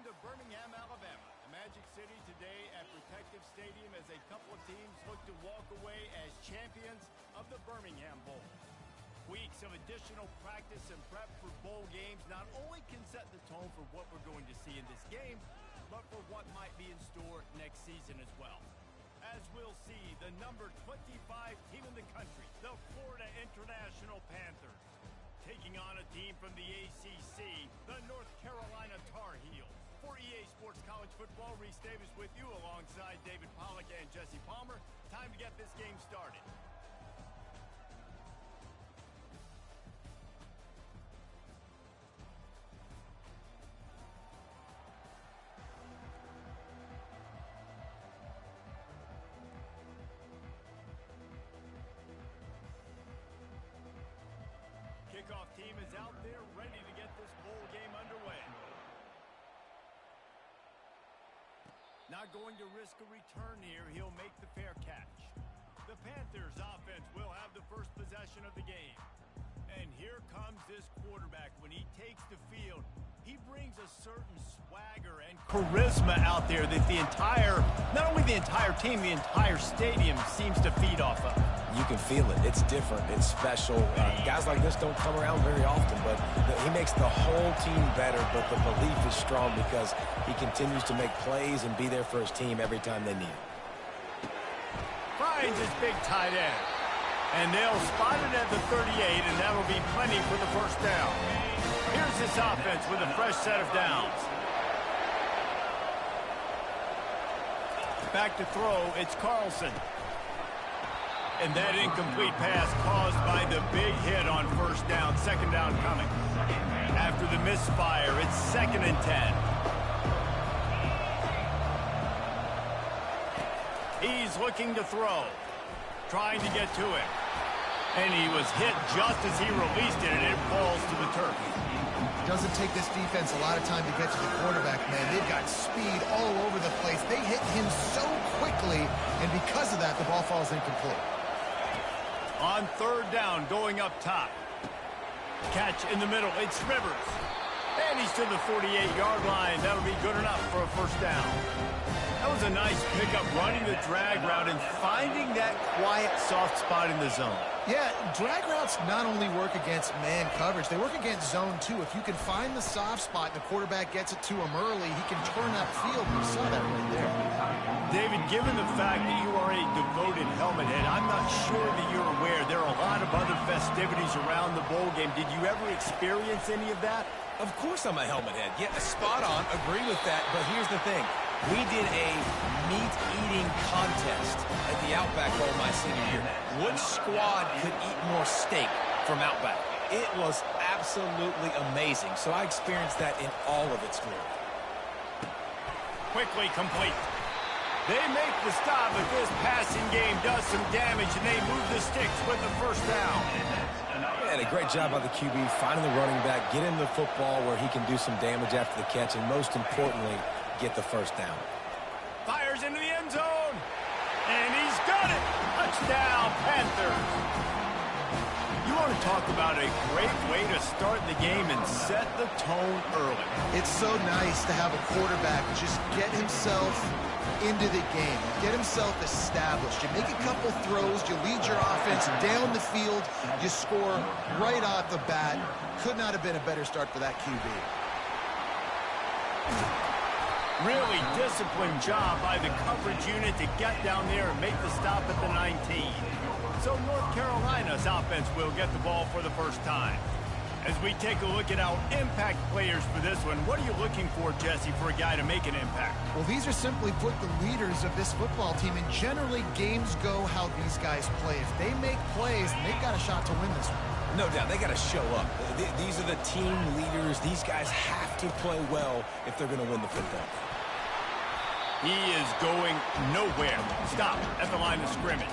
to Birmingham, Alabama, the Magic City today at Protective Stadium as a couple of teams look to walk away as champions of the Birmingham Bowl. Weeks of additional practice and prep for bowl games not only can set the tone for what we're going to see in this game, but for what might be in store next season as well. As we'll see, the number 25 team in the country, the Florida International Panthers, taking on a team from the ACC, the North Carolina Tar Heels. For EA Sports College Football, Reese Davis with you alongside David Pollack and Jesse Palmer. Time to get this game started. Kickoff team is out there ready to get this bowl game underway. Not going to risk a return here. He'll make the fair catch. The Panthers offense will have the first possession of the game. And here comes this quarterback. When he takes the field, he brings a certain swagger and charisma out there that not only the entire team, the entire stadium seems to feed off of. You can feel it. It's different. It's special. Guys like this don't come around very often, but he makes the whole team better, but the belief is strong because he continues to make plays and be there for his team every time they need it. Finds his big tight end. And they'll spot it at the 38, and that'll be plenty for the first down. Here's this offense with a fresh set of downs. Back to throw, it's Carlson. And that incomplete pass caused by the big hit on first down. Second down coming. After the misfire, it's 2nd and 10. He's looking to throw. Trying to get to it. And he was hit just as he released it, and it falls to the turf. Doesn't take this defense a lot of time to get to the quarterback, man. They've got speed all over the place. They hit him so quickly, and because of that, the ball falls incomplete. On 3rd down, going up top. Catch in the middle. It's Rivers. And he's to the 48-yard line. That'll be good enough for a first down. That was a nice pickup, running the drag route and finding that quiet, soft spot in the zone. Yeah, drag routes not only work against man coverage, they work against zone too. If you can find the soft spot and the quarterback gets it to him early, he can turn that field. We saw that right there. David, given the fact that you are a devoted helmet head, I'm not sure that you're aware there are a lot of other festivities around the bowl game. Did you ever experience any of that? Of course I'm a helmet head. Yeah, spot on. Agree with that. But here's the thing. We did a meat-eating contest at the Outback Bowl my senior year. Which squad could eat more steak from Outback? It was absolutely amazing. So I experienced that in all of its glory. Quickly complete. They make the stop, but this passing game does some damage, and they move the sticks with the first down. Yeah, a great job by the QB, finding the running back, get him the football where he can do some damage after the catch, and most importantly, get the first down. Fires into the end zone, and he's got it. Touchdown, Panthers. You want to talk about a great way to start the game and set the tone early. It's so nice to have a quarterback just get himself into the game, get himself established. You make a couple throws, you lead your offense down the field, you score right off the bat. Could not have been a better start for that QB. Really disciplined job by the coverage unit to get down there and make the stop at the 19. So North Carolina's offense will get the ball for the first time. As we take a look at our impact players for this one, what are you looking for, Jesse, for a guy to make an impact? Well, these are simply put the leaders of this football team, and generally games go how these guys play. If they make plays, they've got a shot to win this one. No doubt, they got to show up. These are the team leaders. These guys have to play well if they're going to win the football. He is going nowhere. Stop at the line of scrimmage.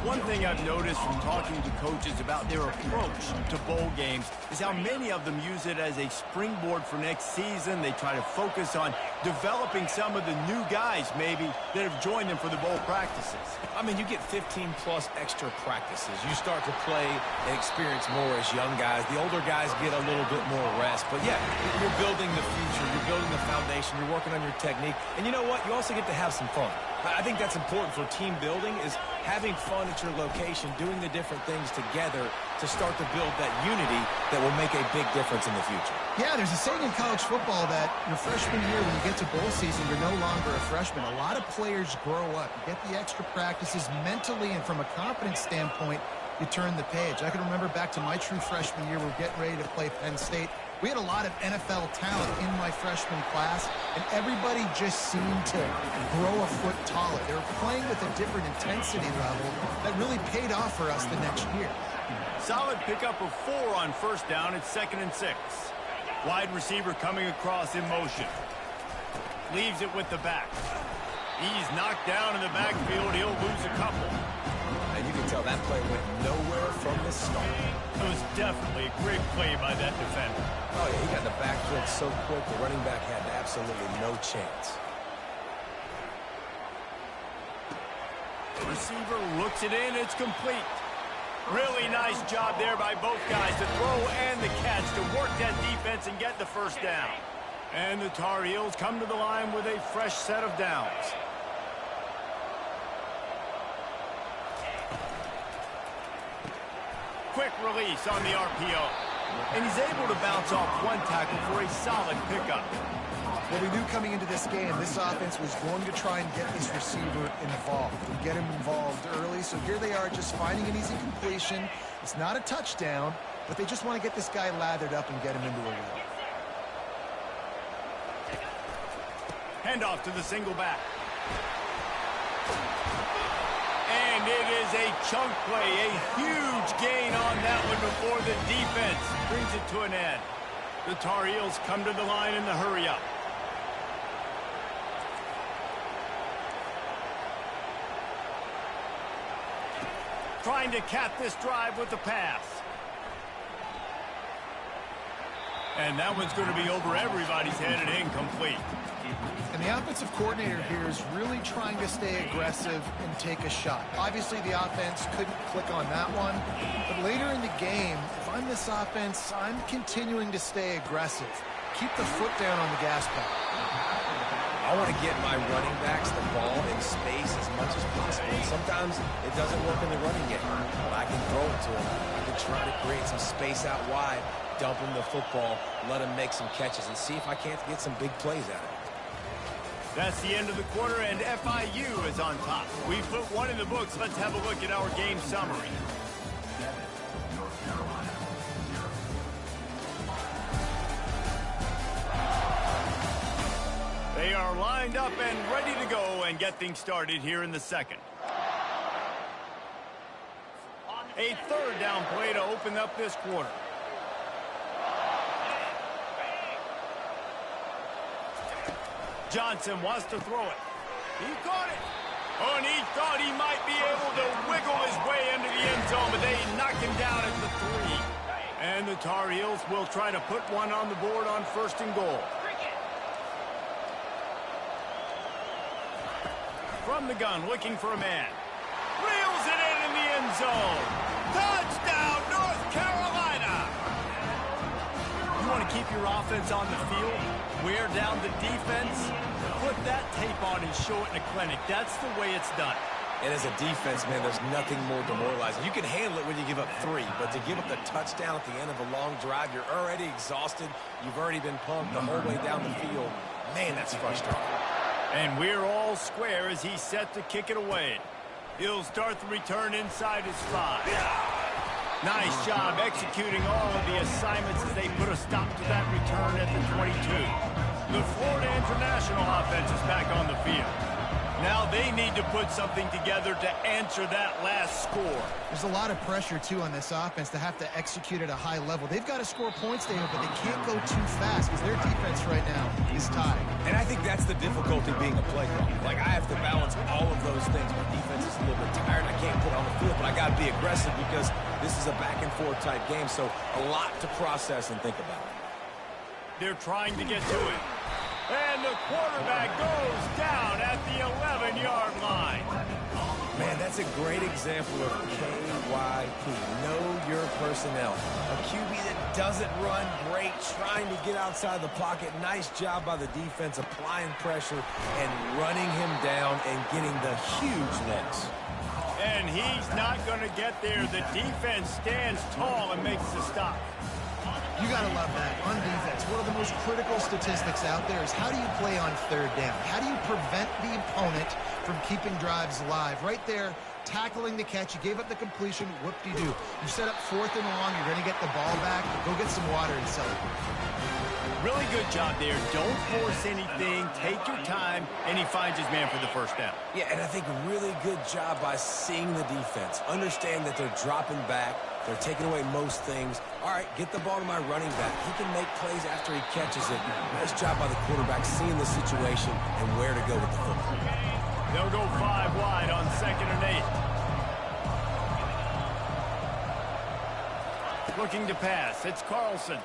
One thing I've noticed from talking to coaches about their approach to bowl games is how many of them use it as a springboard for next season. They try to focus on developing some of the new guys, maybe, that have joined them for the bowl practices. I mean, you get 15-plus extra practices. You start to play and experience more as young guys. The older guys get a little bit more rest. But, yeah, you're building the future. You're building the foundation. You're working on your technique. And you know what? You also get to have some fun. I think that's important for team building, is having fun at your location, doing the different things together to start to build that unity that will make a big difference in the future. Yeah, there's a saying in college football that your freshman year, when you get to bowl season, you're no longer a freshman. A lot of players grow up. You get the extra practices mentally, and from a confidence standpoint, you turn the page. I can remember back to my true freshman year, we're getting ready to play Penn State. We had a lot of NFL talent in my freshman class, and everybody just seemed to grow a foot taller. They were playing with a different intensity level that really paid off for us the next year. Solid pickup of 4 on first down. It's 2nd and 6. Wide receiver coming across in motion. Leaves it with the back. He's knocked down in the backfield. He'll lose a couple. And you can tell that play went nowhere from the start. It was definitely a great play by that defender. Oh, yeah, he got in the backfield so quick, the running back had absolutely no chance. The receiver looks it in. It's complete. Really nice job there by both guys to throw and the catch to work that defense and get the first down. And the Tar Heels come to the line with a fresh set of downs. Quick release on the RPO. And he's able to bounce off one tackle for a solid pickup. Well, we knew coming into this game, this offense was going to try and get this receiver involved and get him involved early. So here they are just finding an easy completion. It's not a touchdown, but they just want to get this guy lathered up and get him into a rhythm. Handoff to the single back. And it is a chunk play, a huge gain on that one before the defense brings it to an end. The Tar Heels come to the line in the hurry-up. Trying to cap this drive with the pass. And that one's going to be over everybody's head and incomplete. And the offensive coordinator here is really trying to stay aggressive and take a shot. Obviously, the offense couldn't click on that one. But later in the game, if I'm this offense, I'm continuing to stay aggressive. Keep the foot down on the gas pedal. I want to get my running backs the ball in space as much as possible. And sometimes it doesn't work in the running game, but I can throw it to them. I can try to create some space out wide, dump him the football, let him make some catches, and see if I can't get some big plays out of it. That's the end of the quarter, and FIU is on top. We put one in the books. Let's have a look at our game summary. They are lined up and ready to go and get things started here in the second. A third down play to open up this quarter. Johnson wants to throw it. He caught it. Oh, and he thought he might be able to wiggle his way into the end zone, but they knock him down at the 3. And the Tar Heels will try to put one on the board on 1st and goal. From the gun, looking for a man. Reels it in the end zone. Touchdown, North Carolina! You want to keep your offense on the field? Wear down the defense? Put that tape on and show it in a clinic. That's the way it's done. And as a defense, man, there's nothing more demoralizing. You can handle it when you give up 3, but to give up the touchdown at the end of a long drive, you're already exhausted. You've already been pumped the whole way down the field. Man, that's frustrating. And we're all square as he's set to kick it away. He'll start the return inside his 5. Nice job executing all of the assignments as they put a stop to that return at the 22. The Florida International offense is back on the field. Now they need to put something together to answer that last score. There's a lot of pressure, too, on this offense to have to execute at a high level. They've got to score points, David, but they can't go too fast because their defense right now is tied. And I think that's the difficulty being a play caller. Like, I have to balance all of those things. My defense is a little bit tired. I can't put on the field, but I got to be aggressive because this is a back-and-forth type game, so a lot to process and think about. They're trying to get to it. And the quarterback goes down at the 11-yard line. Man, that's a great example of KYP. Know your personnel. A QB that doesn't run great, trying to get outside the pocket. Nice job by the defense applying pressure and running him down and getting the huge licks. And he's not going to get there. The defense stands tall and makes the stop. You got to love that. On defense, one of the most critical statistics out there is how do you play on third down? How do you prevent the opponent from keeping drives alive? Right there, tackling the catch. You gave up the completion. Whoop-de-doo. You set up 4th and long. You're going to get the ball back. Go get some water and celebrate. Really good job there. Don't force anything. Take your time. And he finds his man for the first down. Yeah, and I think a really good job by seeing the defense. Understand that they're dropping back. They're taking away most things. All right, get the ball to my running back. He can make plays after he catches it. Nice job by the quarterback seeing the situation and where to go with the football. They'll go 5 wide on 2nd and 8. Looking to pass. It's Carlson.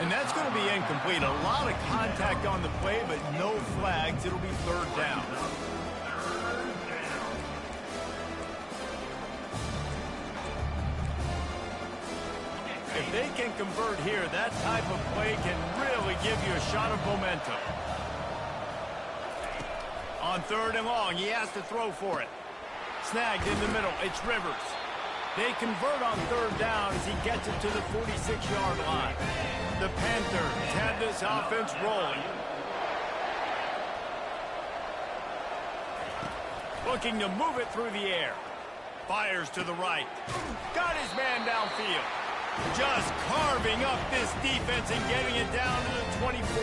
And that's going to be incomplete. A lot of contact on the play, but no flags. It'll be 3rd down. If they can convert here, that type of play can really give you a shot of momentum. On 3rd and long, he has to throw for it. Snagged in the middle, it's Rivers. They convert on 3rd down as he gets it to the 46-yard line. The Panthers have this offense rolling. Looking to move it through the air. Fires to the right. Got his man downfield. Just carving up this defense and getting it down to the 24.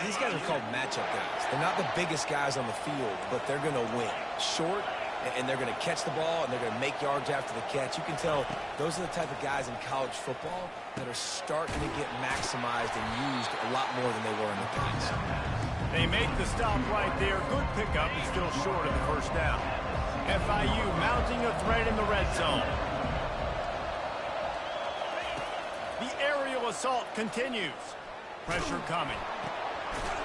These guys are called matchup guys. They're not the biggest guys on the field, but they're going to win. Short, and they're going to catch the ball, and they're going to make yards after the catch. You can tell those are the type of guys in college football that are starting to get maximized and used a lot more than they were in the past. They make the stop right there. Good pickup, but still short of the first down. FIU mounting a threat in the red zone. The aerial assault continues. Pressure coming.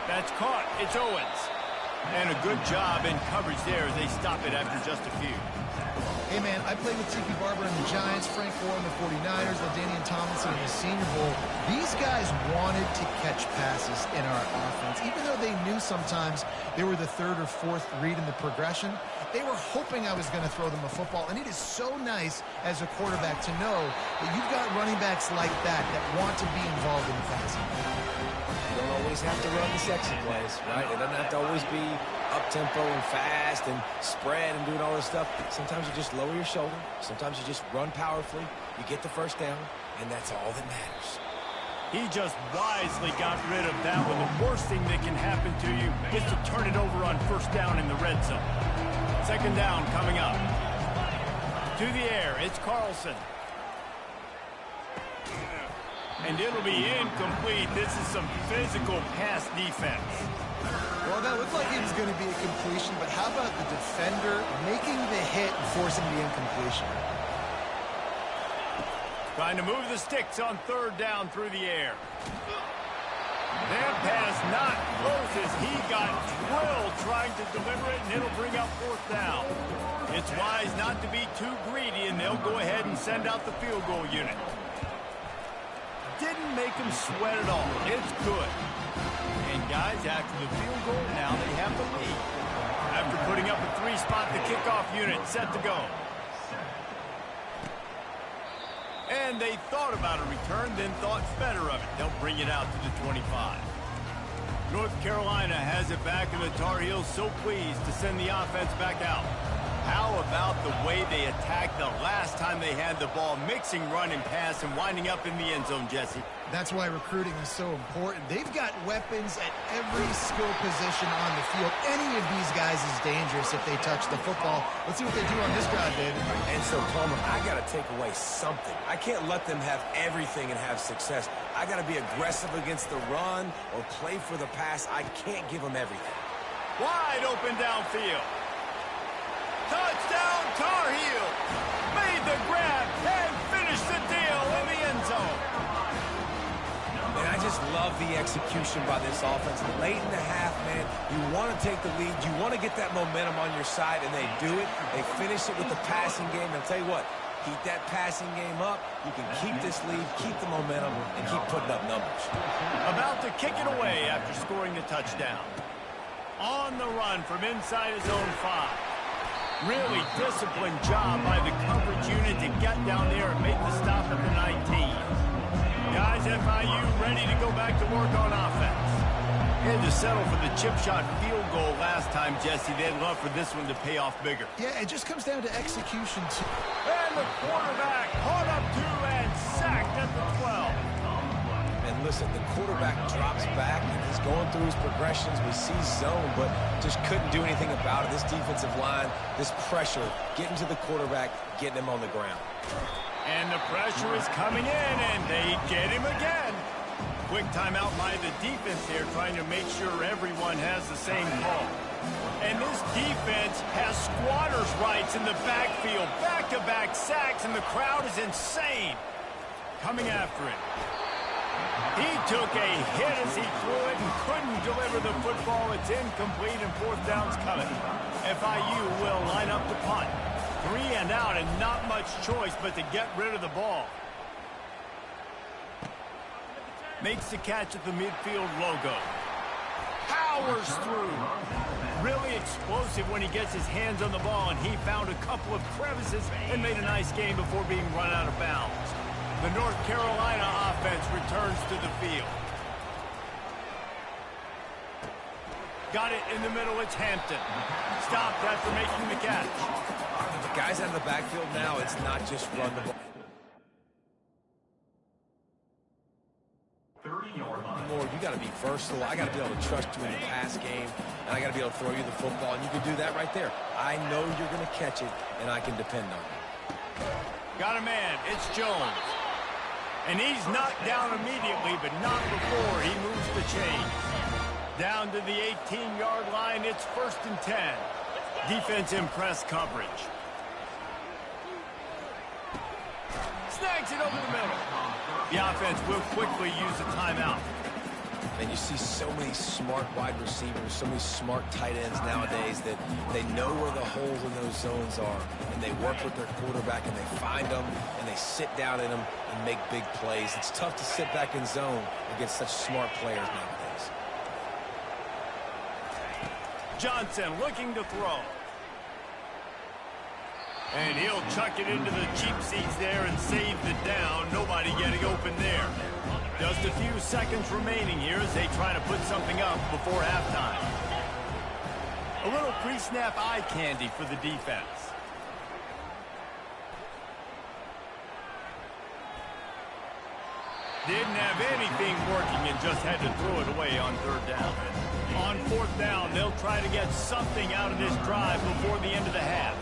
That's caught. It's Owens. And a good job in coverage there as they stop it after just a few. Hey, man, I played with Tiki Barber and the Giants, Frank Gore and the 49ers, LaDainian Tomlinson in the Senior Bowl. These guys wanted to catch passes in our offense. Even though they knew sometimes they were the 3rd or 4th read in the progression, they were hoping I was going to throw them a football. And it is so nice as a quarterback to know that you've got running backs like that want to be involved in the passing game. You don't always have to run the sexy plays, right? It doesn't have to always be up-tempo and fast and spread and doing all this stuff. Sometimes you just lower your shoulder. Sometimes you just run powerfully. You get the first down, and that's all that matters. He just wisely got rid of that one. The worst thing that can happen to you is to turn it over on 1st down in the red zone. 2nd down coming up. To the air, it's Carlson. And it'll be incomplete. This is some physical pass defense. Well, that looked like it was going to be a completion, but how about the defender making the hit and forcing the incompletion? Trying to move the sticks on 3rd down through the air. That pass not close as he got drilled trying to deliver it, and it'll bring up 4th down. It's wise not to be too greedy, and they'll go ahead and send out the field goal unit. Didn't make him sweat at all. It's good. And guys, after the field goal, now they have the lead. After putting up a 3-spot, the kickoff unit set to go. And they thought about a return, then thought better of it. They'll bring it out to the 25. North Carolina has it back, and the Tar Heels so pleased to send the offense back out. How about the way they attacked the last time they had the ball, mixing run and pass and winding up in the end zone, Jesse? That's why recruiting is so important. They've got weapons at every skill position on the field. Any of these guys is dangerous if they touch the football. Let's see what they do on this drive, David. And so, Palmer, I got to take away something. I can't let them have everything and have success. I got to be aggressive against the run or play for the pass. I can't give them everything. Wide open downfield. Touchdown, Tar Heels. Made the grab and finished the deal in the end zone. And I just love the execution by this offense. Late in the half, man, you want to take the lead. You want to get that momentum on your side, and they do it. They finish it with the passing game. And I'll tell you what, keep that passing game up. You can keep this lead, keep the momentum, and keep putting up numbers. About to kick it away after scoring the touchdown. On the run from inside his own 5. Really disciplined job by the coverage unit to get down there and make the stop at the 19. Guys, FIU ready to go back to work on offense. Had to settle for the chip shot field goal last time, Jesse. They'd love for this one to pay off bigger. Yeah, it just comes down to execution, too. And the quarterback caught up to and sacked at the 12. And listen, the quarterback drops back, and he's going through his progressions. We see zone, but just couldn't do anything about it. This defensive line, this pressure, getting to the quarterback, getting him on the ground. And the pressure is coming in, and they get him again. Quick timeout by the defense here, trying to make sure everyone has the same call. And this defense has squatters' rights in the backfield. Back-to-back sacks, and the crowd is insane. Coming after it. He took a hit as he threw it and couldn't deliver the football. It's incomplete, and fourth down's coming. FIU will line up to punt. 3 and out, and not much choice but to get rid of the ball. Makes the catch at the midfield logo. Powers through. Really explosive when he gets his hands on the ball, and he found a couple of crevices and made a nice game before being run out of bounds. The North Carolina offense returns to the field. Got it in the middle. It's Hampton. Stopped after making the catch. The guys out of the backfield now, it's not just run the ball. More, you got to be versatile. I got to be able to trust you in the pass game, and I got to be able to throw you the football, and you can do that right there. I know you're going to catch it, and I can depend on it. Got a man. It's Jones. And he's knocked down immediately, but not before he moves the chains. Down to the 18-yard line, it's 1st and 10. Defense in press coverage. Snags it over the middle. The offense will quickly use a timeout. And you see so many smart wide receivers, so many smart tight ends nowadays that they know where the holes in those zones are, and they work with their quarterback, and they find them, and they sit down in them and make big plays. It's tough to sit back in zone against such smart players nowadays. Johnson looking to throw. And he'll chuck it into the cheap seats there and save the down. Nobody getting open there. Just a few seconds remaining here as they try to put something up before halftime. A little pre-snap eye candy for the defense. Didn't have anything working and just had to throw it away on 3rd down. On 4th down, they'll try to get something out of this drive before the end of the half.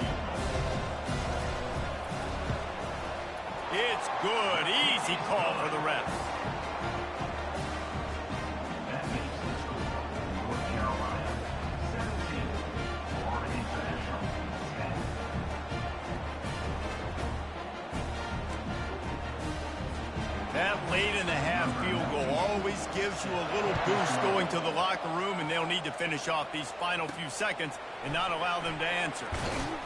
It's good. Easy call for the refs. That late in the half field goal always gives you a little boost going to the locker room, and they'll need to finish off these final few seconds and not allow them to answer.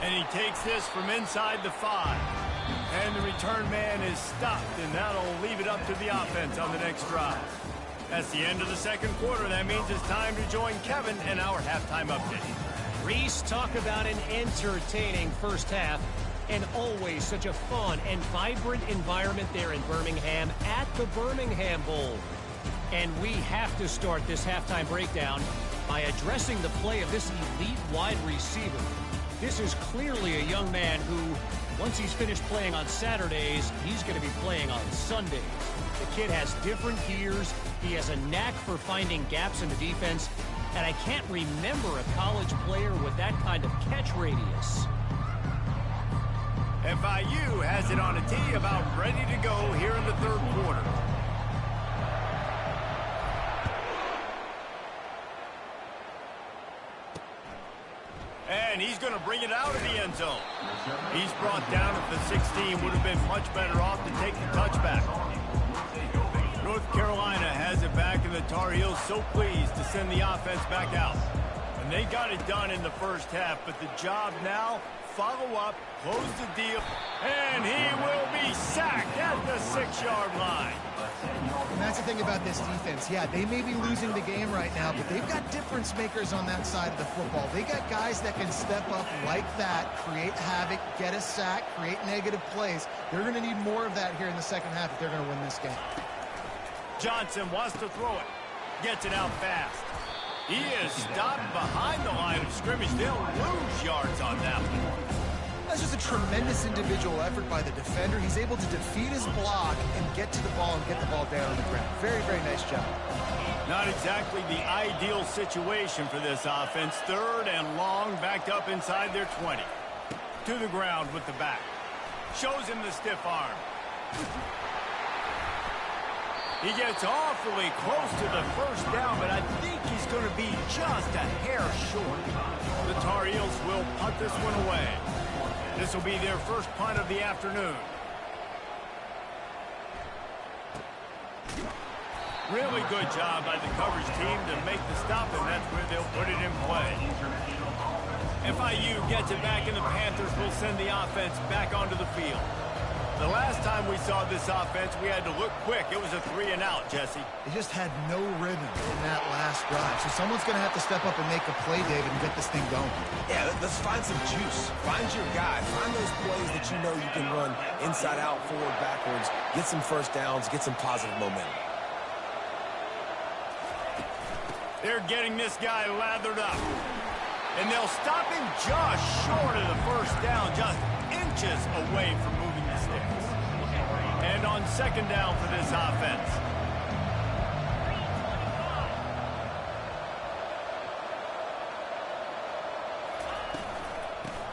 And he takes this from inside the 5. And the return man is stopped, and that'll leave it up to the offense on the next drive. That's the end of the second quarter. That means it's time to join Kevin in our halftime update. Reese, talk about an entertaining first half, and always such a fun and vibrant environment there in Birmingham at the Birmingham Bowl. And we have to start this halftime breakdown by addressing the play of this elite wide receiver. This is clearly a young man who, once he's finished playing on Saturdays, he's going to be playing on Sundays. The kid has different gears. He has a knack for finding gaps in the defense. And I can't remember a college player with that kind of catch radius. FIU has it on a tee, about ready to go here in the third quarter. And he's going to bring it out of the end zone. He's brought down at the 16. Would have been much better off to take the touchback. North Carolina has it back, and the Tar Heels so pleased to send the offense back out. And they got it done in the first half, but the job now, follow up, close the deal, and he will be sacked at the 6-yard line. And that's the thing about this defense. Yeah, they may be losing the game right now, but they've got difference makers on that side of the football. They got guys that can step up like that, create havoc, get a sack, create negative plays. They're going to need more of that here in the second half if they're going to win this game. Johnson wants to throw it. Gets it out fast. He is stopped behind the line of scrimmage. They'll lose yards on that one. That's just a tremendous individual effort by the defender. He's able to defeat his block and get to the ball and get the ball down on the ground. Very, very nice job. Not exactly the ideal situation for this offense. Third and long, backed up inside their 20. To the ground with the back. Shows him the stiff arm. He gets awfully close to the first down, but I think he's going to be just a hair short. The Tar Heels will punt this one away. This will be their first punt of the afternoon. Really good job by the coverage team to make the stop, and that's where they'll put it in play. FIU gets it back, and the Panthers will send the offense back onto the field. The last time we saw this offense, we had to look quick. It was a 3-and-out, Jesse. They just had no rhythm in that last drive. So someone's going to have to step up and make a play, David, and get this thing going. Yeah, let's find some juice. Find your guy. Find those plays that you know you can run inside out, forward, backwards. Get some first downs. Get some positive momentum. They're getting this guy lathered up. And they'll stop him just short of the first down, just inches away from moving the sticks. And on second down for this offense.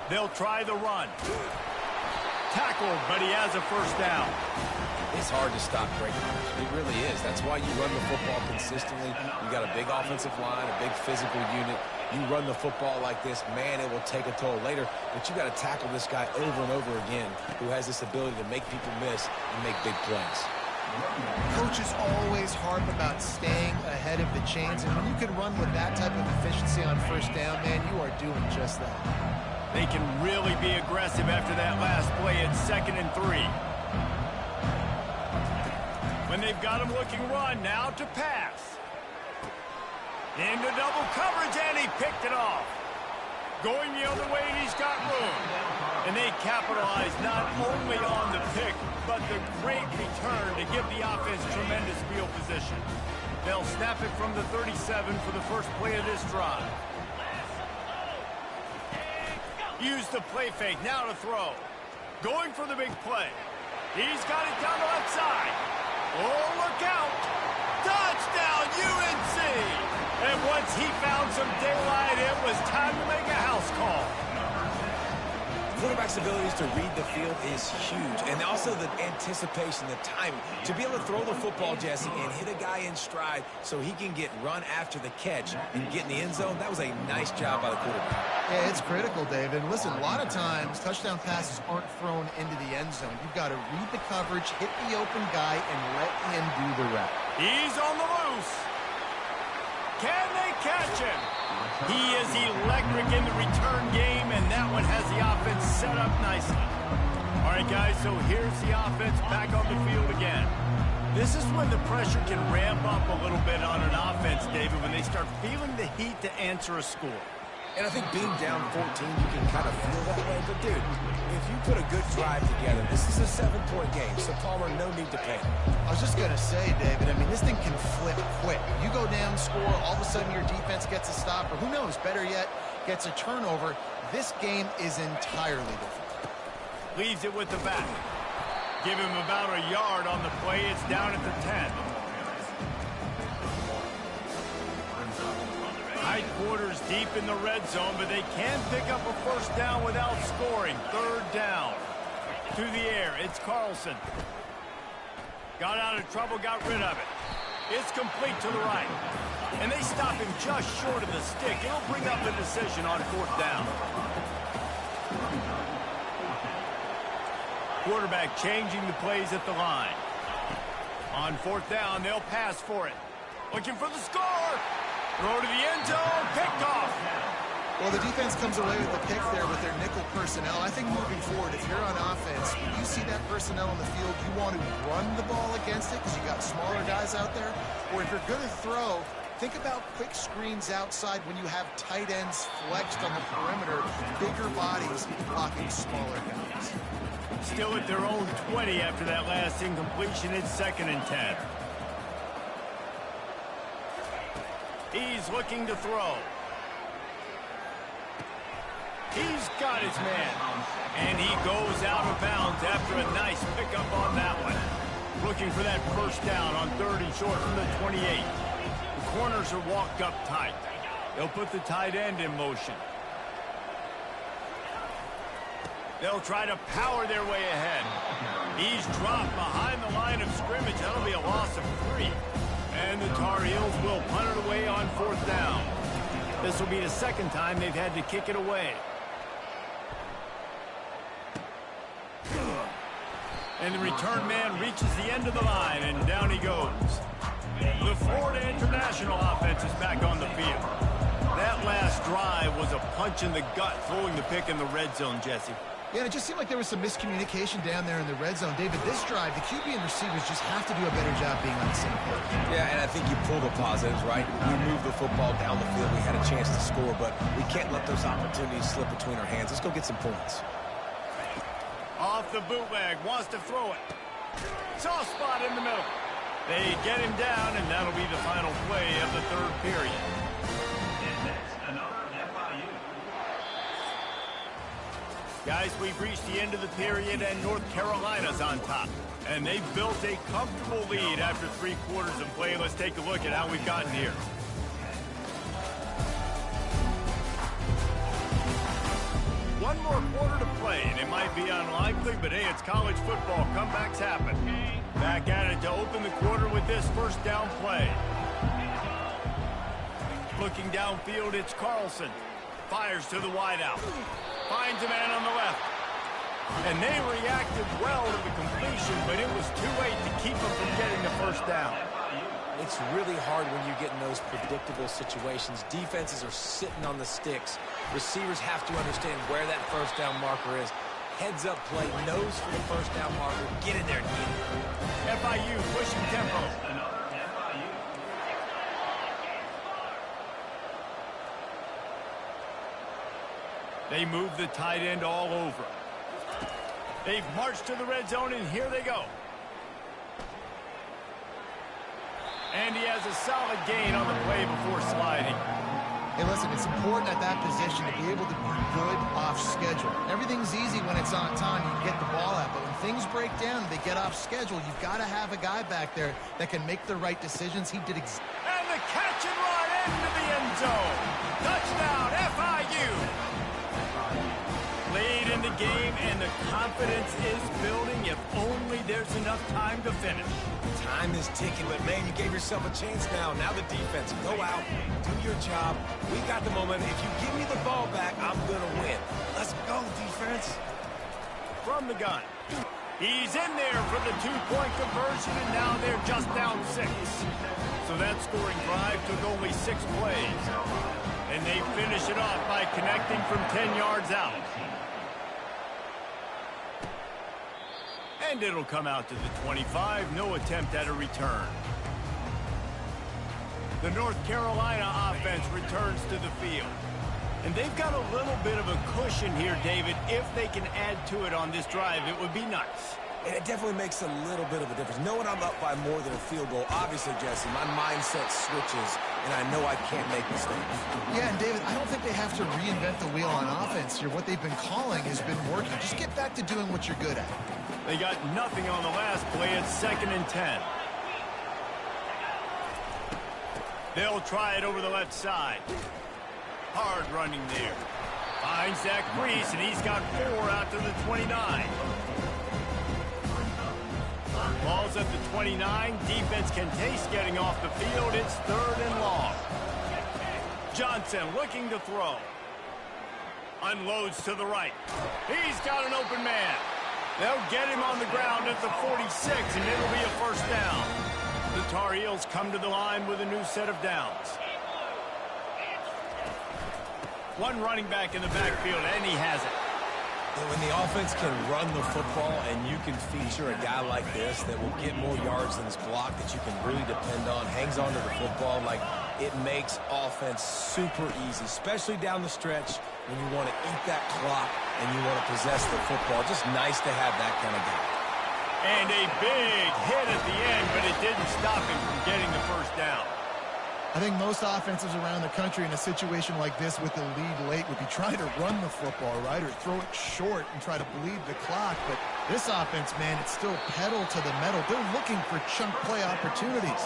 They'll try the run. Tackled, but he has a first down. It's hard to stop great runners. It really is. That's why you run the football consistently. You got a big offensive line, a big physical unit. You run the football like this, man, it will take a toll later. But you got to tackle this guy over and over again who has this ability to make people miss and make big plays. Coaches always harp about staying ahead of the chains, and when you can run with that type of efficiency on first down, man, you are doing just that. They can really be aggressive after that last play at 2nd and 3. When they've got him looking run, now to pass. Into double coverage, and he picked it off. Going the other way, and he's got room. And they capitalize not only on the pick, but the great return to give the offense tremendous field position. They'll snap it from the 37 for the first play of this drive. Use the play fake, now to throw. Going for the big play. He's got it down the left side. Oh, look out. Touchdown, UNC! And once he found some daylight, it was time to make a house call. Quarterback's abilities to read the field is huge. And also the anticipation, the timing. To be able to throw the football, Jesse, and hit a guy in stride so he can get run after the catch and get in the end zone, that was a nice job by the quarterback. Yeah, it's critical, David. Listen, a lot of times, touchdown passes aren't thrown into the end zone. You've got to read the coverage, hit the open guy, and let him do the rest. He's on the loose. Can they catch him? He is electric in the return game, and that one has the offense set up nicely. All right, guys, so here's the offense back on the field again. This is when the pressure can ramp up a little bit on an offense, David, when they start feeling the heat to answer a score. And I think being down 14, you can kind of feel that way. But, dude, if you put a good drive together, this is a 7-point game, so Palmer, no need to panic. I was just going to say, David, I mean, this thing can flip quick. You go down, score, all of a sudden your defense gets a stop, or who knows, better yet, gets a turnover. this game is entirely different. Leaves it with the back. Give him about a yard on the play. It's down at the 10. High quarters deep in the red zone, but they can pick up a first down without scoring. Third down. To the air, it's Carlson. Got out of trouble, got rid of it. It's complete to the right. And they stop him just short of the stick. It'll bring up a decision on fourth down. Quarterback changing the plays at the line. On fourth down, they'll pass for it. Looking for the score. Throw to the end zone, picked off. Well, the defense comes away with the pick there with their nickel personnel. I think moving forward, if you're on offense, when you see that personnel on the field, you want to run the ball against it because you got smaller guys out there. Or if you're going to throw, think about quick screens outside when you have tight ends flexed on the perimeter, bigger bodies blocking smaller guys. Still at their own 20 after that last incompletion. It's 2nd and 10. He's looking to throw. He's got his man. And he goes out of bounds after a nice pickup on that one. Looking for that first down on 3rd and short from the 28. The corners are walked up tight. They'll put the tight end in motion. They'll try to power their way ahead. He's dropped behind the line of scrimmage. That'll be a loss of 3. And the Tar Heels will punt it away on 4th down. This will be the 2nd time they've had to kick it away. And the return man reaches the end of the line, and down he goes. The Florida International offense is back on the field. That last drive was a punch in the gut, throwing the pick in the red zone, Jesse. Yeah, and it just seemed like there was some miscommunication down there in the red zone. David, this drive, the QB and receivers just have to do a better job being on the same page. Yeah, and I think you pull the positives, right? We moved the football down the field. We had a chance to score, but we can't let those opportunities slip between our hands. Let's go get some points. Off the bootleg, wants to throw it. Soft spot in the middle. They get him down, and that'll be the final play of the 3rd period. Guys, we've reached the end of the period, and North Carolina's on top. And they've built a comfortable lead after 3 quarters of play. Let's take a look at how we've gotten here. One more quarter to play, and it might be unlikely, but hey, it's college football. Comebacks happen. Back at it to open the quarter with this first down play. Looking downfield, it's Carlson. Fires to the wideout. Finds a man on the left. And they reacted well to the completion, but it was too late to keep them from getting the first down. It's really hard when you get in those predictable situations. Defenses are sitting on the sticks. Receivers have to understand where that first down marker is. Heads up play, nose for the first down marker. Get in there and get it. FIU pushing tempo. They move the tight end all over. They've marched to the red zone, and here they go. And he has a solid gain on the play before sliding. Hey, listen, it's important at that position to be able to be good off schedule. Everything's easy when it's on time. You can get the ball out. But when things break down and they get off schedule, you've got to have a guy back there that can make the right decisions. He did exactly. And the catch and run into the end zone. Touchdown, FIU. Late in the game, and the confidence is building. If only there's enough time to finish. Time is ticking, but man, you gave yourself a chance now. Now the defense, go out, do your job. We got the momentum. If you give me the ball back, I'm going to win. Let's go, defense. From the gun. He's in there for the 2-point conversion, and now they're just down 6. So that scoring drive took only 6 plays. And they finish it off by connecting from 10 yards out. And it'll come out to the 25. No attempt at a return. The North Carolina offense returns to the field. And they've got a little bit of a cushion here, David. If they can add to it on this drive, it would be nice. And it definitely makes a little bit of a difference. Knowing I'm up by more than a field goal, obviously, Jesse, my mindset switches, and I know I can't make mistakes. Yeah, and David, I don't think they have to reinvent the wheel on offense here. What they've been calling has been working. Just get back to doing what you're good at. They got nothing on the last play. It's 2nd and 10. They'll try it over the left side. Hard running there. Finds Zach Brees, and he's got 4 out to the 29. Ball's at the 29. Defense can taste getting off the field. It's 3rd and long. Johnson looking to throw. Unloads to the right. He's got an open man. They'll get him on the ground at the 46, and it'll be a 1st down. The Tar Heels come to the line with a new set of downs. One running back in the backfield, and he has it. When the offense can run the football and you can feature a guy like this that will get more yards than his block that you can really depend on, hangs on to the football, like it makes offense super easy, especially down the stretch when you want to eat that clock and you want to possess the football. Just nice to have that kind of guy. And a big hit at the end, but it didn't stop him from getting the 1st down. I think most offenses around the country in a situation like this with the lead late would be trying to run the football, right, or throw it short and try to bleed the clock. But this offense, man, it's still pedal to the metal. They're looking for chunk play opportunities.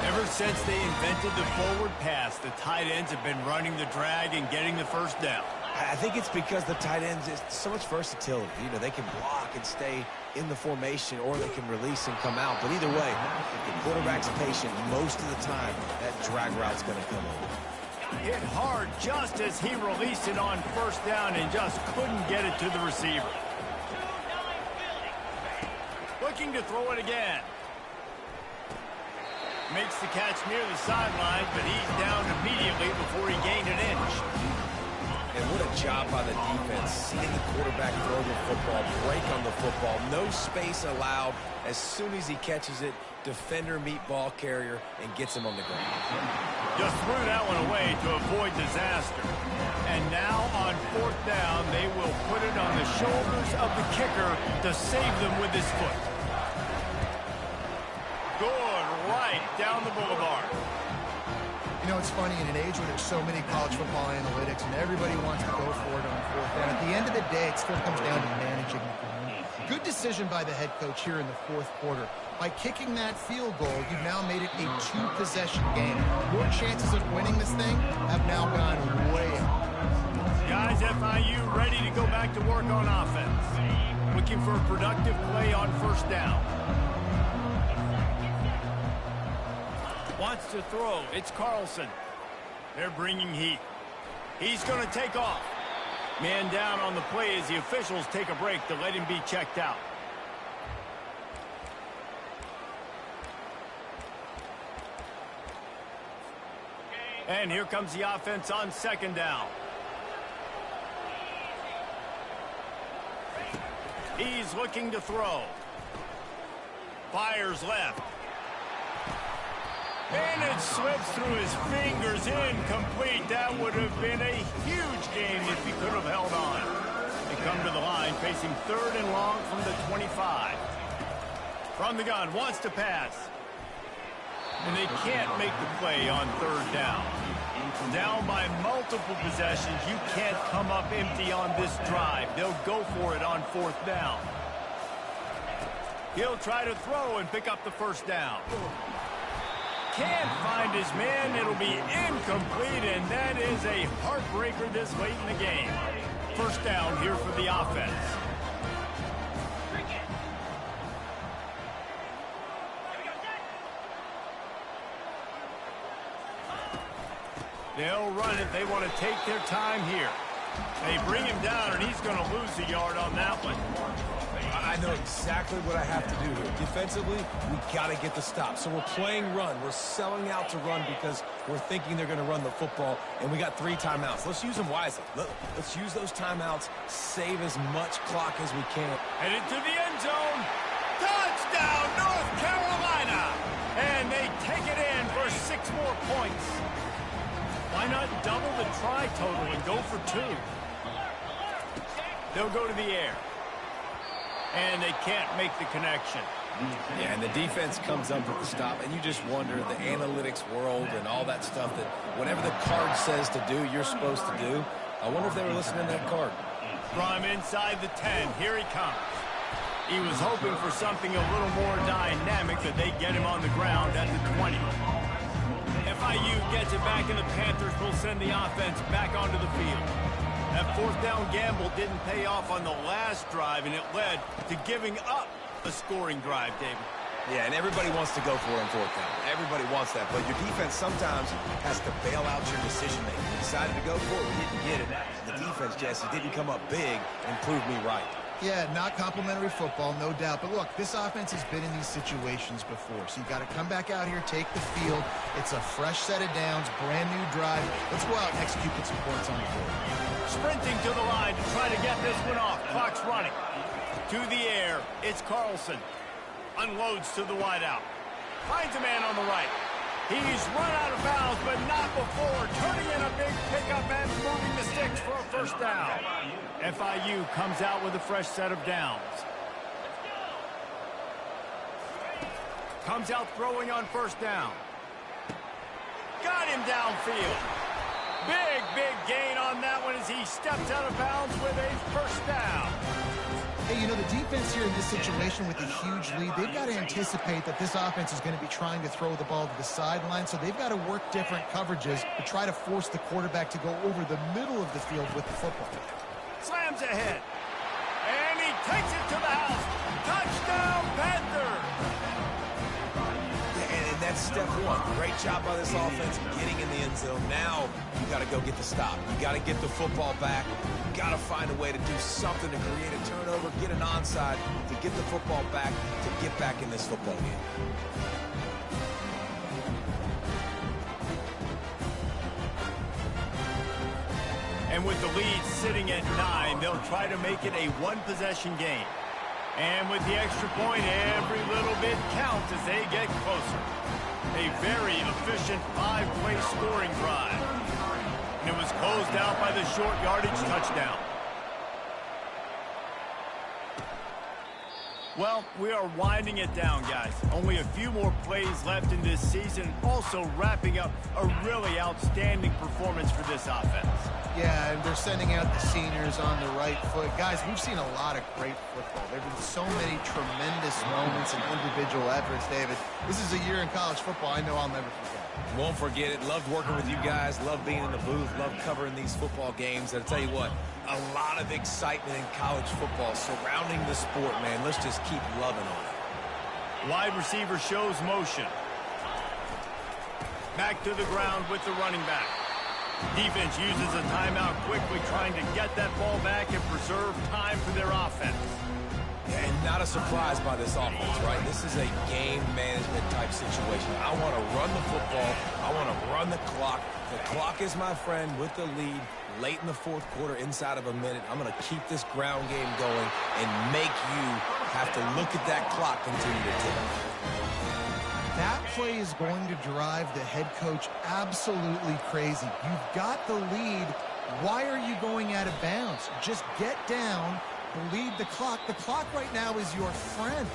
Ever since they invented the forward pass, the tight ends have been running the drag and getting the 1st down. I think it's because the tight ends is so much versatility. You know, they can block and stay in the formation, or they can release and come out. But either way, if the quarterback's patient, most of the time, that drag route's going to come over. Hit hard just as he released it on 1st down and just couldn't get it to the receiver. Looking to throw it again. Makes the catch near the sideline, but he's down immediately before he gained an inch. And what a job by the defense, seeing the quarterback throw the football, break on the football, no space allowed. As soon as he catches it, defender meet ball carrier and gets him on the ground. Just threw that one away to avoid disaster. And now on 4th down, they will put it on the shoulders of the kicker to save them with his foot. Good, right down the boulevard. You know, it's funny, in an age where there's so many college football analytics and everybody wants to go for it on 4th down, at the end of the day, it still comes down to managing the game. Good decision by the head coach here in the 4th quarter. By kicking that field goal, you've now made it a 2-possession game. Your chances of winning this thing have now gone way up. Guys, FIU ready to go back to work on offense. Looking for a productive play on 1st down. Wants to throw. It's Carlson. They're bringing heat. He's going to take off. Man down on the play as the officials take a break to let him be checked out. And here comes the offense on 2nd down. He's looking to throw. Fires left. And it slips through his fingers, incomplete. That would have been a huge game if he could have held on. They come to the line facing 3rd and long from the 25. From the gun, wants to pass. And they can't make the play on 3rd down. Down by multiple possessions, you can't come up empty on this drive. They'll go for it on 4th down. He'll try to throw and pick up the 1st down. Can't find his man. It'll be incomplete, and that is a heartbreaker this late in the game. 1st down here for the offense. They'll run it. They want to take their time here. They bring him down, and he's going to lose a yard on that one. I know exactly what I have to do here. Defensively, we got to get the stop. So we're playing run. We're selling out to run because we're thinking they're going to run the football, and we got 3 timeouts. Let's use them wisely. Let's use those timeouts, save as much clock as we can. Headed to the end zone. Touchdown, North Carolina! And they take it in for 6 more points. Why not double the try total and go for 2? They'll go to the air. And they can't make the connection. Yeah, and the defense comes up with the stop, and you just wonder, the analytics world and all that stuff, that whatever the card says to do, you're supposed to do. I wonder if they were listening to that card. From inside the 10, here he comes. He was hoping for something a little more dynamic, but they get him on the ground at the 20. FIU gets it back, and the Panthers will send the offense back onto the field. That fourth down gamble didn't pay off on the last drive, and it led to giving up a scoring drive, David. Yeah, and everybody wants to go for it on fourth down. Everybody wants that, but your defense sometimes has to bail out your decision-making. You decided to go for it, we didn't get it. The defense, Jesse, didn't come up big and prove me right. Yeah, not complimentary football, no doubt. But look, this offense has been in these situations before. So you got to come back out here, take the field. It's a fresh set of downs, brand new drive. Let's go out and execute, put some points on the board. Sprinting to the line to try to get this one off. Clock's running. To the air, it's Carlson. Unloads to the wideout. Finds a man on the right. He's run out of bounds, but not before turning in a big pickup and moving the sticks for a first down. FIU comes out with a fresh set of downs. Comes out throwing on first down. Got him downfield. Big gain on that one as he steps out of bounds with a first down. Hey, you know, the defense here in this situation with a huge lead, they've got to anticipate that this offense is going to be trying to throw the ball to the sideline, so they've got to work different coverages to try to force the quarterback to go over the middle of the field with the football. Slams ahead. And he takes it to the house. Touchdown, Panthers! And that's step one. Great job by this offense getting in the end zone. Now you got to go get the stop. You got to get the football back. You got to find a way to do something to create a turnover, get an onside, to get the football back, to get back in this football game. And with the lead sitting at 9, they'll try to make it a one-possession game. And with the extra point, every little bit counts as they get closer. A very efficient 5-play scoring drive. And it was closed out by the short yardage touchdown. Well, we are winding it down, guys. Only a few more plays left in this season. Also wrapping up a really outstanding performance for this offense. Yeah, and they're sending out the seniors on the right foot. Guys, we've seen a lot of great football. There have been so many tremendous moments and individual efforts, David. This is a year in college football I know I'll never forget. Won't forget it. Loved working with you guys. Loved being in the booth. Loved covering these football games. And I'll tell you what, a lot of excitement in college football surrounding the sport, man. Let's just keep loving on it. Wide receiver shows motion. Back to the ground with the running back. Defense uses a timeout quickly, trying to get that ball back and preserve time for their offense. And not a surprise by this offense, right? This is a game management type situation. I want to run the football. I want to run the clock. The clock is my friend with the lead late in the fourth quarter, inside of a minute. I'm going to keep this ground game going and make you have to look at that clock continue to tick. That play is going to drive the head coach absolutely crazy. You've got the lead. Why are you going out of bounds? Just get down, bleed the clock. The clock right now is your friend.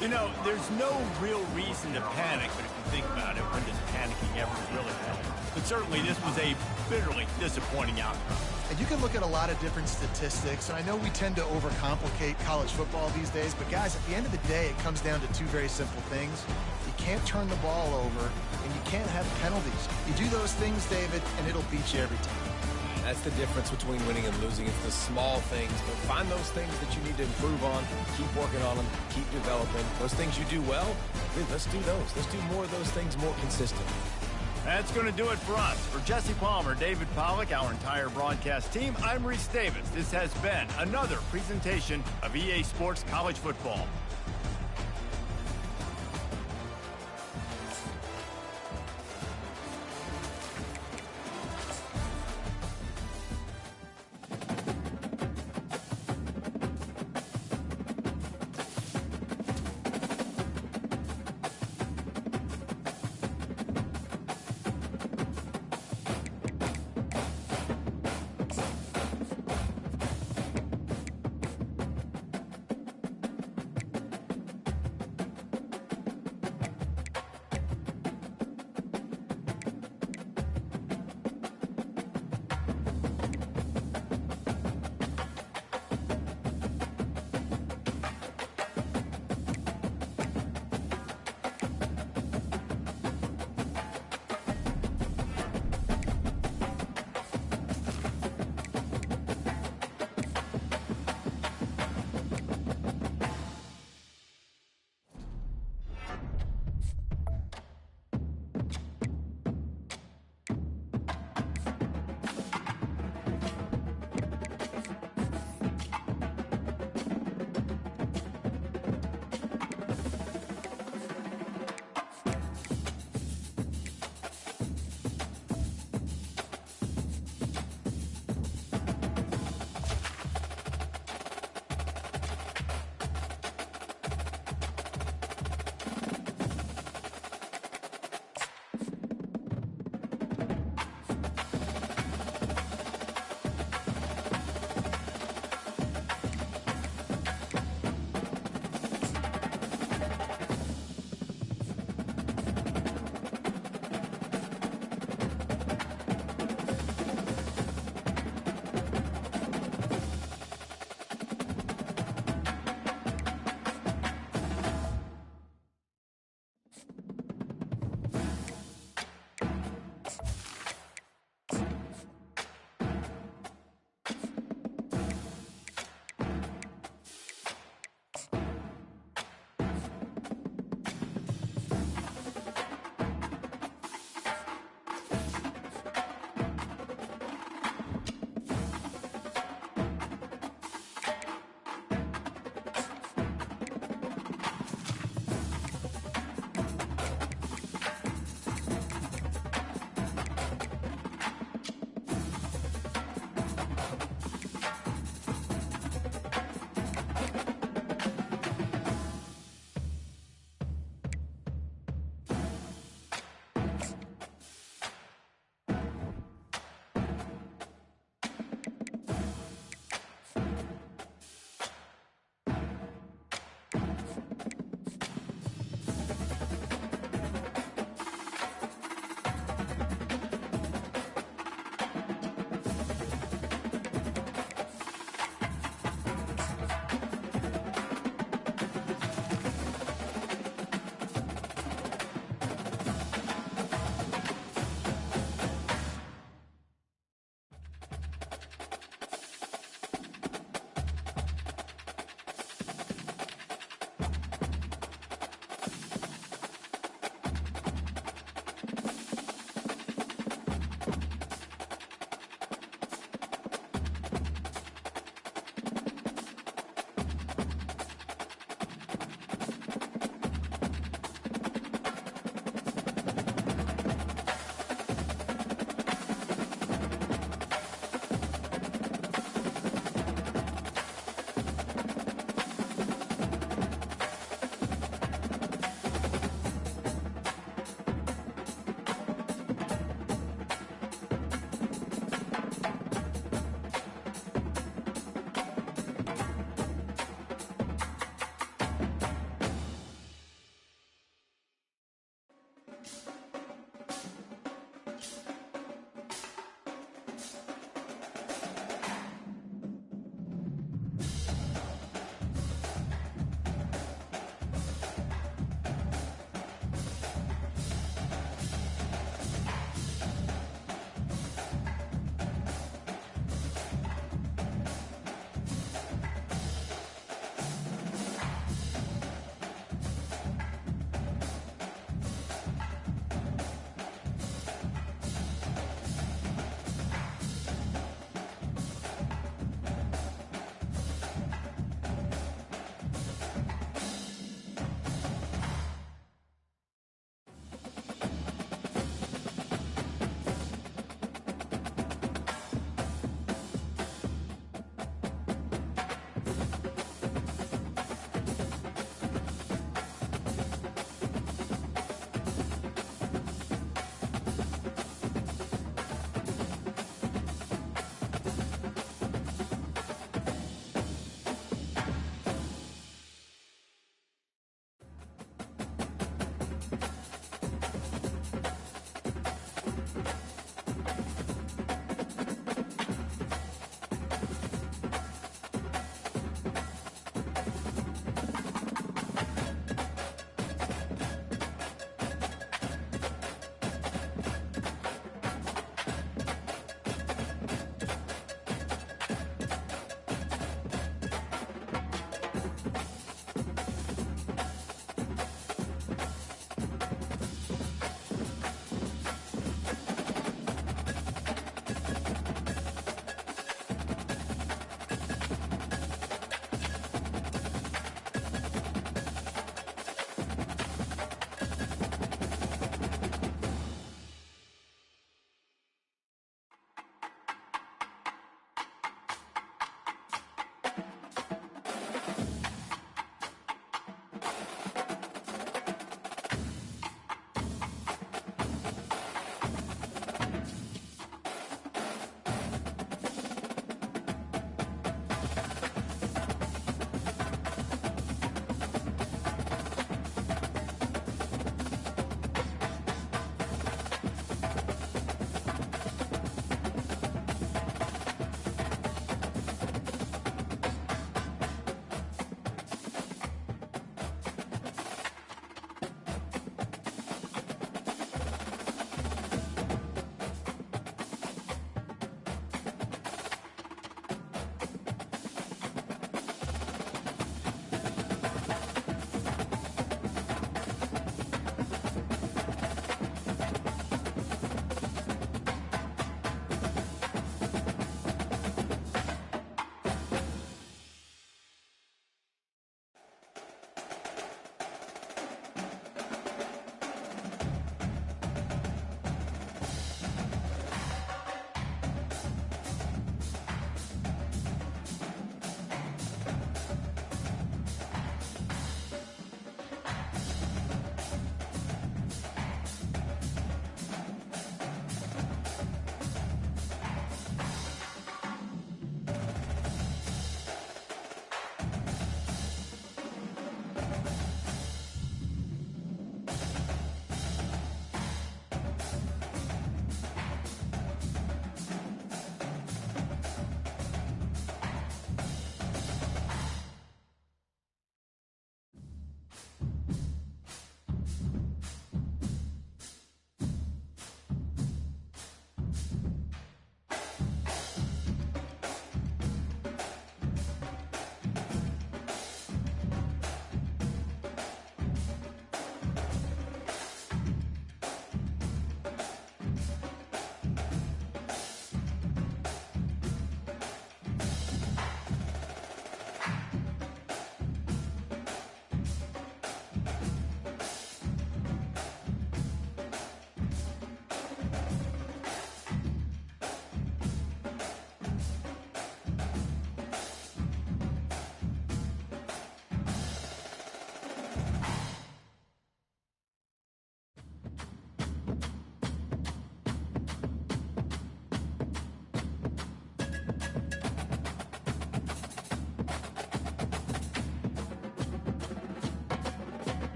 You know, there's no real reason to panic, but if you think about it, when does panicking ever really help? But certainly this was a bitterly disappointing outcome. And you can look at a lot of different statistics, and I know we tend to overcomplicate college football these days, but guys, at the end of the day, it comes down to two very simple things. You can't turn the ball over, and you can't have penalties. You do those things, David, and it'll beat you every time. That's the difference between winning and losing. It's the small things, but find those things that you need to improve on, keep working on them, keep developing. Those things you do well, dude, let's do those. Let's do more of those things more consistently. That's going to do it for us. For Jesse Palmer, David Pollack, our entire broadcast team, I'm Reese Davis. This has been another presentation of EA Sports College Football.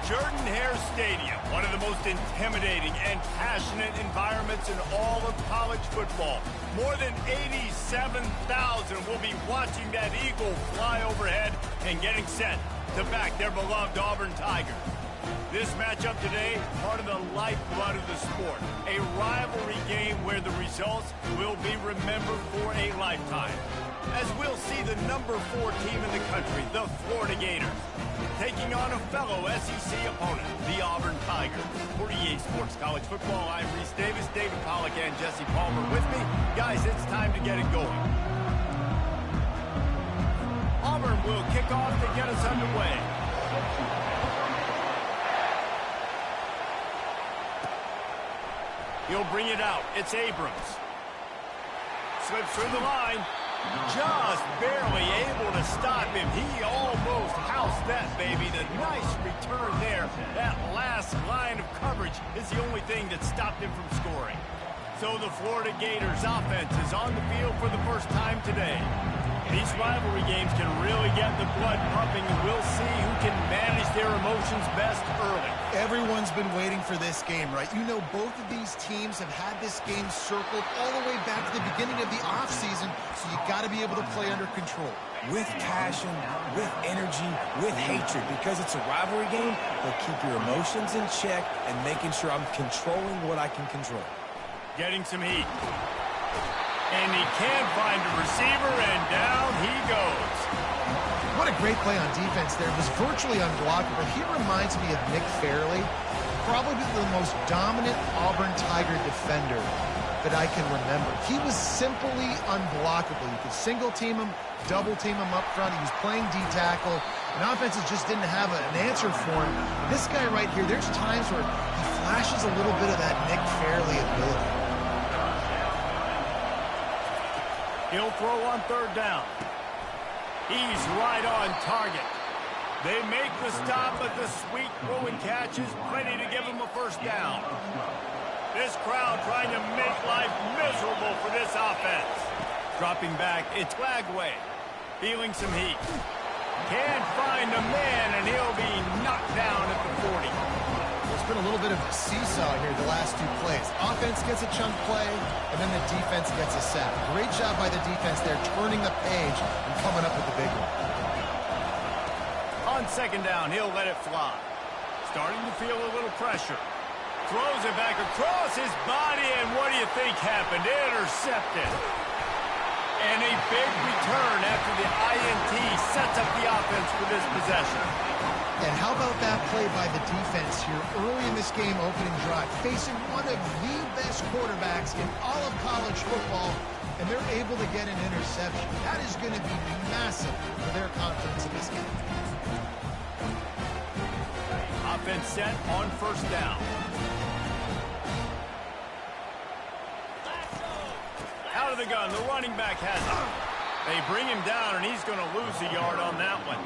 Jordan-Hare Stadium, one of the most intimidating and passionate environments in all of college football. More than 87,000 will be watching that eagle fly overhead and getting set to back their beloved Auburn Tigers. This matchup today, part of the lifeblood of the sport. A rivalry game where the results will be remembered for a lifetime. As we'll see the number 4 team in the country, the Florida Gators, taking on a fellow SEC opponent, the Auburn Tigers. For EA Sports College Football, I'm Reese Davis, David Pollack, and Jesse Palmer with me. Guys, it's time to get it going. Auburn will kick off to get us underway. He'll bring it out. It's Abrams. Slips through the line. Just barely able to stop him. He almost housed that baby. The nice return there. That last line of coverage is the only thing that stopped him from scoring. So the Florida Gators offense is on the field for the first time today. These rivalry games can really get the blood pumping, and we'll see who can manage their emotions best early. Everyone's been waiting for this game, right? You know, both of these teams have had this game circled all the way back to the beginning of the offseason, so you got to be able to play under control. With passion, with energy, with hatred. Because it's a rivalry game, they'll keep your emotions in check and making sure I'm controlling what I can control. Getting some heat. And he can't find a receiver, and down he goes. What a great play on defense there. It was virtually unblockable. He reminds me of Nick Fairley, probably the most dominant Auburn Tiger defender that I can remember. He was simply unblockable. You could single team him, double team him up front. He was playing D-tackle, and offenses just didn't have an answer for him. This guy right here, there's times where he flashes a little bit of that Nick Fairley ability. He'll throw on third down. He's right on target. They make the stop, but the sweet throw and catch is plenty to give him a first down. This crowd trying to make life miserable for this offense. Dropping back, it's Lagway. Feeling some heat. Can't find a man, and he'll be knocked down at the 40. It's been a little bit of a seesaw here the last 2 plays. Offense gets a chunk play, and then the defense gets a sack. Great job by the defense there, turning the page and coming up with the big one. On second down, he'll let it fly. Starting to feel a little pressure. Throws it back across his body, and what do you think happened? Intercepted. And a big return after the INT sets up the offense for this possession. And how about that play by the defense here early in this game, opening drive, facing one of the best quarterbacks in all of college football, and they're able to get an interception. That is going to be massive for their confidence in this game. Offense set on first down. Out of the gun, the running back has it. They bring him down, and he's going to lose a yard on that one.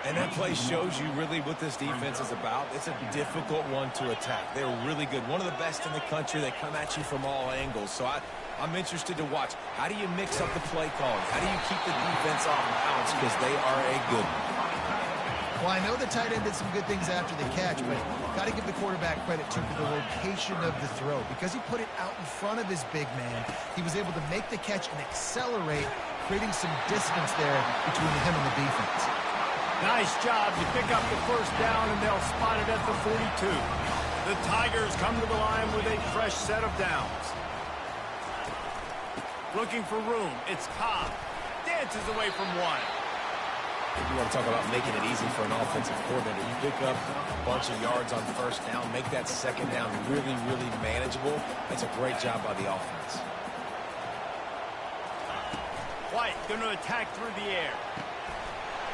And that play shows you really what this defense is about. It's a difficult one to attack. They're really good. One of the best in the country. They come at you from all angles. So I'm interested to watch. How do you mix up the play calling? How do you keep the defense off balance? Because they are a good one. Well, I know the tight end did some good things after the catch, but got to give the quarterback credit to the location of the throw. Because he put it out in front of his big man, he was able to make the catch and accelerate, creating some distance there between him and the defense. Nice job to pick up the first down, and they'll spot it at the 42. The Tigers come to the line with a fresh set of downs. Looking for room, it's Cobb. Dances away from one. You want to talk about making it easy for an offensive coordinator. You pick up a bunch of yards on first down, make that second down really, really manageable. That's a great job by the offense. White going to attack through the air.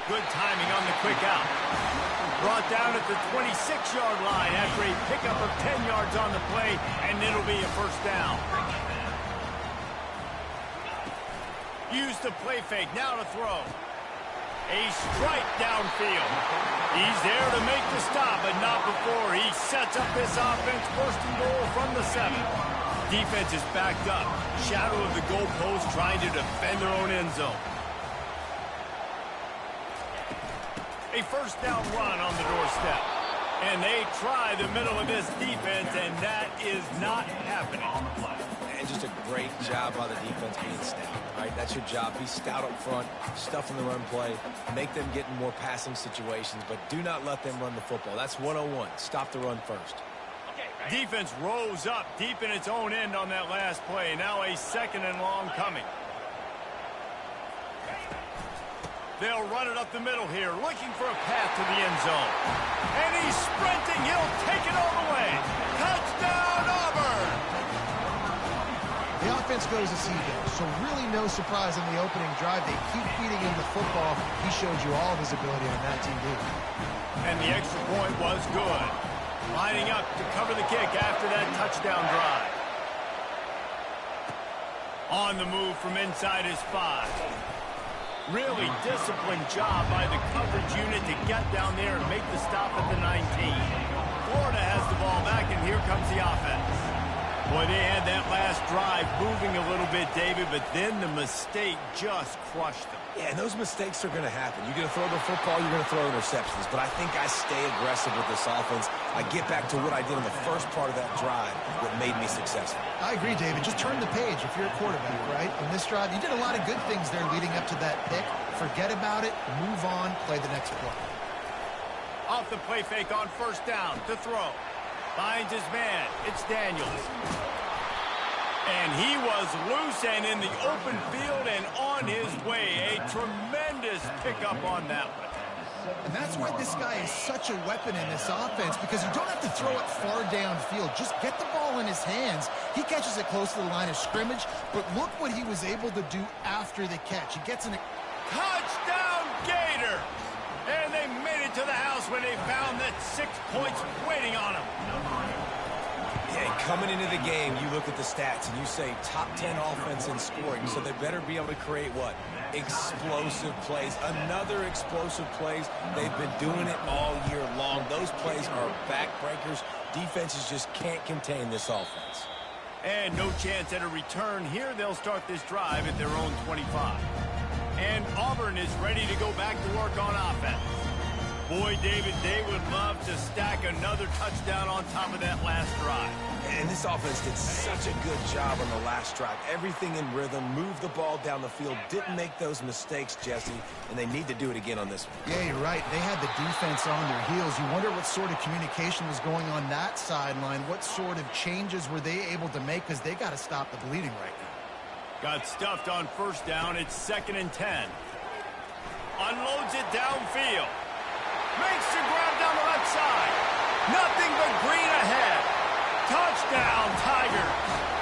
Good timing on the quick out. Brought down at the 26-yard line after a pickup of 10 yards on the play, and it'll be a first down. Use the play fake, now to throw. A strike downfield. He's there to make the stop, but not before he sets up this offense first and goal from the 7. Defense is backed up. Shadow of the goalpost trying to defend their own end zone. A first down run on the doorstep. And they try the middle of this defense, and that is not happening. And just a great job by the defense being stout, right? That's your job. Be stout up front, stuff in the run play, make them get in more passing situations, but do not let them run the football. That's 101. Stop the run first. Defense rose up deep in its own end on that last play. Now a 2nd and long coming. They'll run it up the middle here, looking for a path to the end zone. And he's sprinting. He'll take it all the way. Touchdown, Auburn! The offense goes as he goes, so really no surprise on the opening drive. They keep feeding him the football. He showed you all of his ability on that TV. And the extra point was good. Lining up to cover the kick after that touchdown drive. On the move from inside his 5. Really disciplined job by the coverage unit to get down there and make the stop at the 19. Florida has the ball back, and here comes the offense. Boy, they had that last drive moving a little bit, David, but then the mistake just crushed them. Yeah, and those mistakes are going to happen. You're going to throw the football, you're going to throw interceptions. But I think I stay aggressive with this offense. I get back to what I did in the first part of that drive that made me successful. I agree, David. Just turn the page if you're a quarterback, right? In this drive, you did a lot of good things there leading up to that pick. Forget about it, move on, play the next play. Off the play fake on 1st down to throw. Finds his man. It's Daniels. And he was loose and in the open field and on his way. A tremendous pickup on that one. And that's why this guy is such a weapon in this offense, because you don't have to throw it far downfield. Just get the ball in his hands. He catches it close to the line of scrimmage, but look what he was able to do after the catch. He gets in a touchdown Gator! And they made it to the house when they found that 6 points waiting on them. Yeah, coming into the game, you look at the stats and you say top 10 offense in scoring, so they better be able to create what? Explosive plays. Another explosive plays. They've been doing it all year long. Those plays are backbreakers. Defenses just can't contain this offense. And no chance at a return here. They'll start this drive at their own 25. And Auburn is ready to go back to work on offense. Boy, David, they would love to stack another touchdown on top of that last drive. And this offense did such a good job on the last drive. Everything in rhythm, moved the ball down the field, didn't make those mistakes, Jesse, and they need to do it again on this one. Yeah, you're right. They had the defense on their heels. You wonder what sort of communication was going on that sideline. What sort of changes were they able to make, because they got to stop the bleeding right now. Got stuffed on 1st down. It's 2nd and 10. Unloads it downfield. Makes the grab down the left side. Nothing but green ahead. Touchdown, Tigers.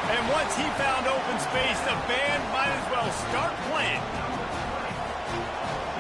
And once he found open space, the band might as well start playing.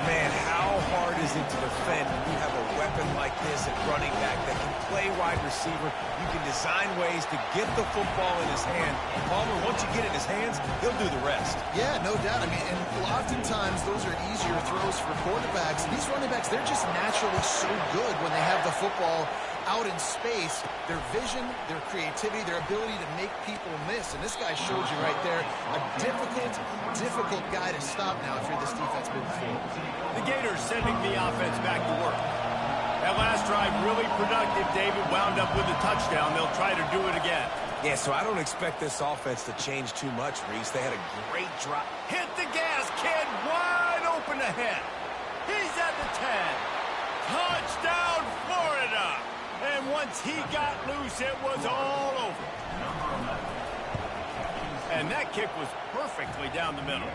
Man, how hard is it to defend when you have a weapon like this at running back that can play wide receiver? You can design ways to get the football in his hand. Palmer, once you get it in his hands, he'll do the rest. Yeah, no doubt. I mean, and oftentimes those are easier throws for quarterbacks. These running backs, they're just naturally so good when they have the football out in space. Their vision, their creativity, their ability to make people miss. And this guy showed you right there, a difficult guy to stop now if you're this defense moving forward. The Gators sending the offense back to work. That last drive really productive. David wound up with a touchdown. They'll try to do it again. Yeah, so I don't expect this offense to change too much, Reese. They had a great drop. Hit the gas, kid. Wide open ahead. He's at the 10. Touchdown, Florida. And once he got loose, it was all over. And that kick was perfectly down the middle.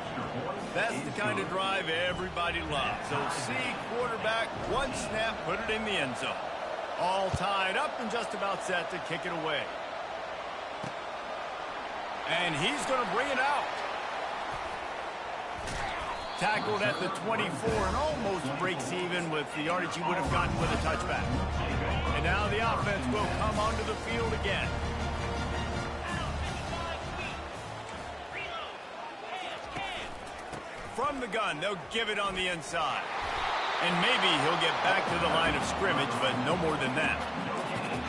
That's the kind of drive everybody loves. So see quarterback, one snap, put it in the end zone. All tied up and just about set to kick it away. And he's going to bring it out. Tackled at the 24 and almost breaks even with the yardage he would have gotten with a touchback. And now the offense will come onto the field again. From the gun, they'll give it on the inside. And maybe he'll get back to the line of scrimmage, but no more than that.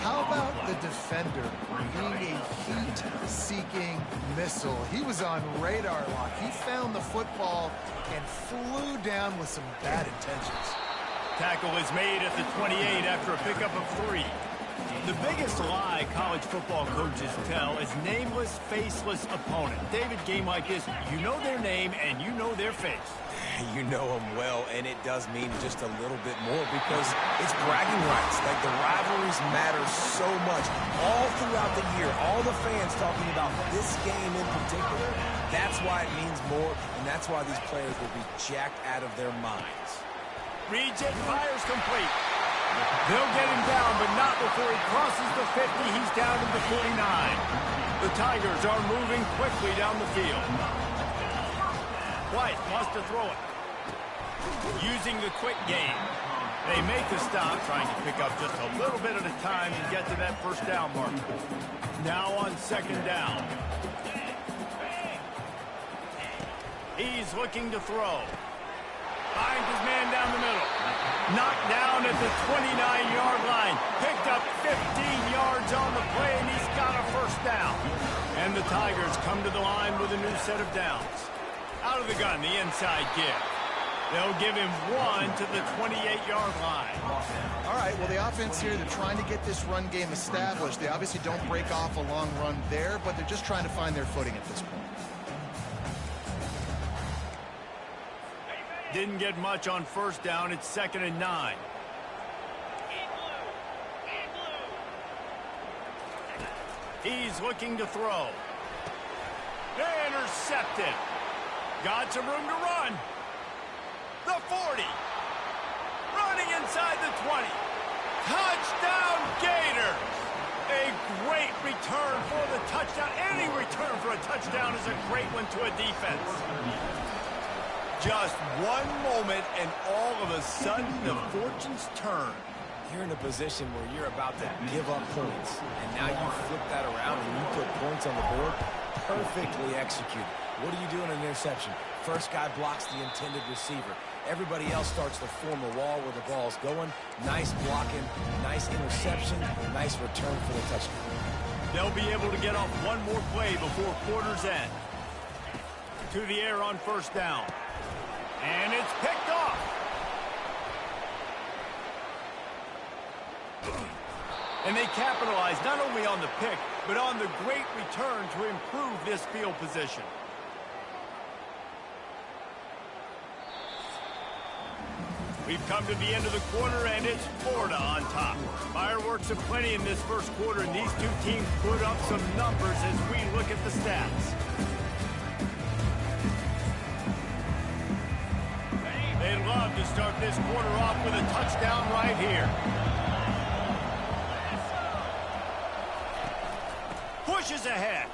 How about the defender being a heat-seeking missile? He was on radar lock. He found the football and flew down with some bad intentions. tackle is made at the 28 after a pickup of 3. The biggest lie college football coaches tell is nameless, faceless opponent. David, game like this, you know their name and you know their face. You know them well, and it does mean just a little bit more because it's bragging rights. Like, the rivalries matter so much all throughout the year. All the fans talking about this game in particular, that's why it means more, and that's why these players will be jacked out of their minds. Reads it, fires complete. They'll get him down, but not before he crosses the 50. He's down to the 49. The Tigers are moving quickly down the field. White wants to throw it. Using the quick game. They make the stop, trying to pick up just a little bit at a time to get to that first down mark. Now on second down. He's looking to throw. Finds his man down the middle. Knocked down at the 29-yard line. Picked up 15 yards on the play, and he's got a first down. And the Tigers come to the line with a new set of downs. Out of the gun, the inside give. They'll give him 1 to the 28-yard line. All right, well, the offense here, they're trying to get this run game established. They obviously don't break off a long run there, but they're just trying to find their footing at this point. Didn't get much on first down. It's 2nd and 9. He's looking to throw. Intercepted. Got some room to run. The 40. Running inside the 20. Touchdown Gators. A great return for the touchdown. Any return for a touchdown is a great one to a defense. Just one moment, and all of a sudden, the fortunes turn. You're in a position where you're about to give up points, and now you flip that around and you put points on the board. Perfectly executed. What do you do in an interception? First guy blocks the intended receiver. Everybody else starts to form a wall where the ball's going. Nice blocking, nice interception, nice return for the touchdown. They'll be able to get off one more play before quarter's end. To the air on first down. And it's picked off. And they capitalize not only on the pick, but on the great return to improve this field position. We've come to the end of the quarter, and it's Florida on top. Fireworks aplenty in this first quarter, and these two teams put up some numbers as we look at the stats. They'd love to start this quarter off with a touchdown right here. Pushes ahead.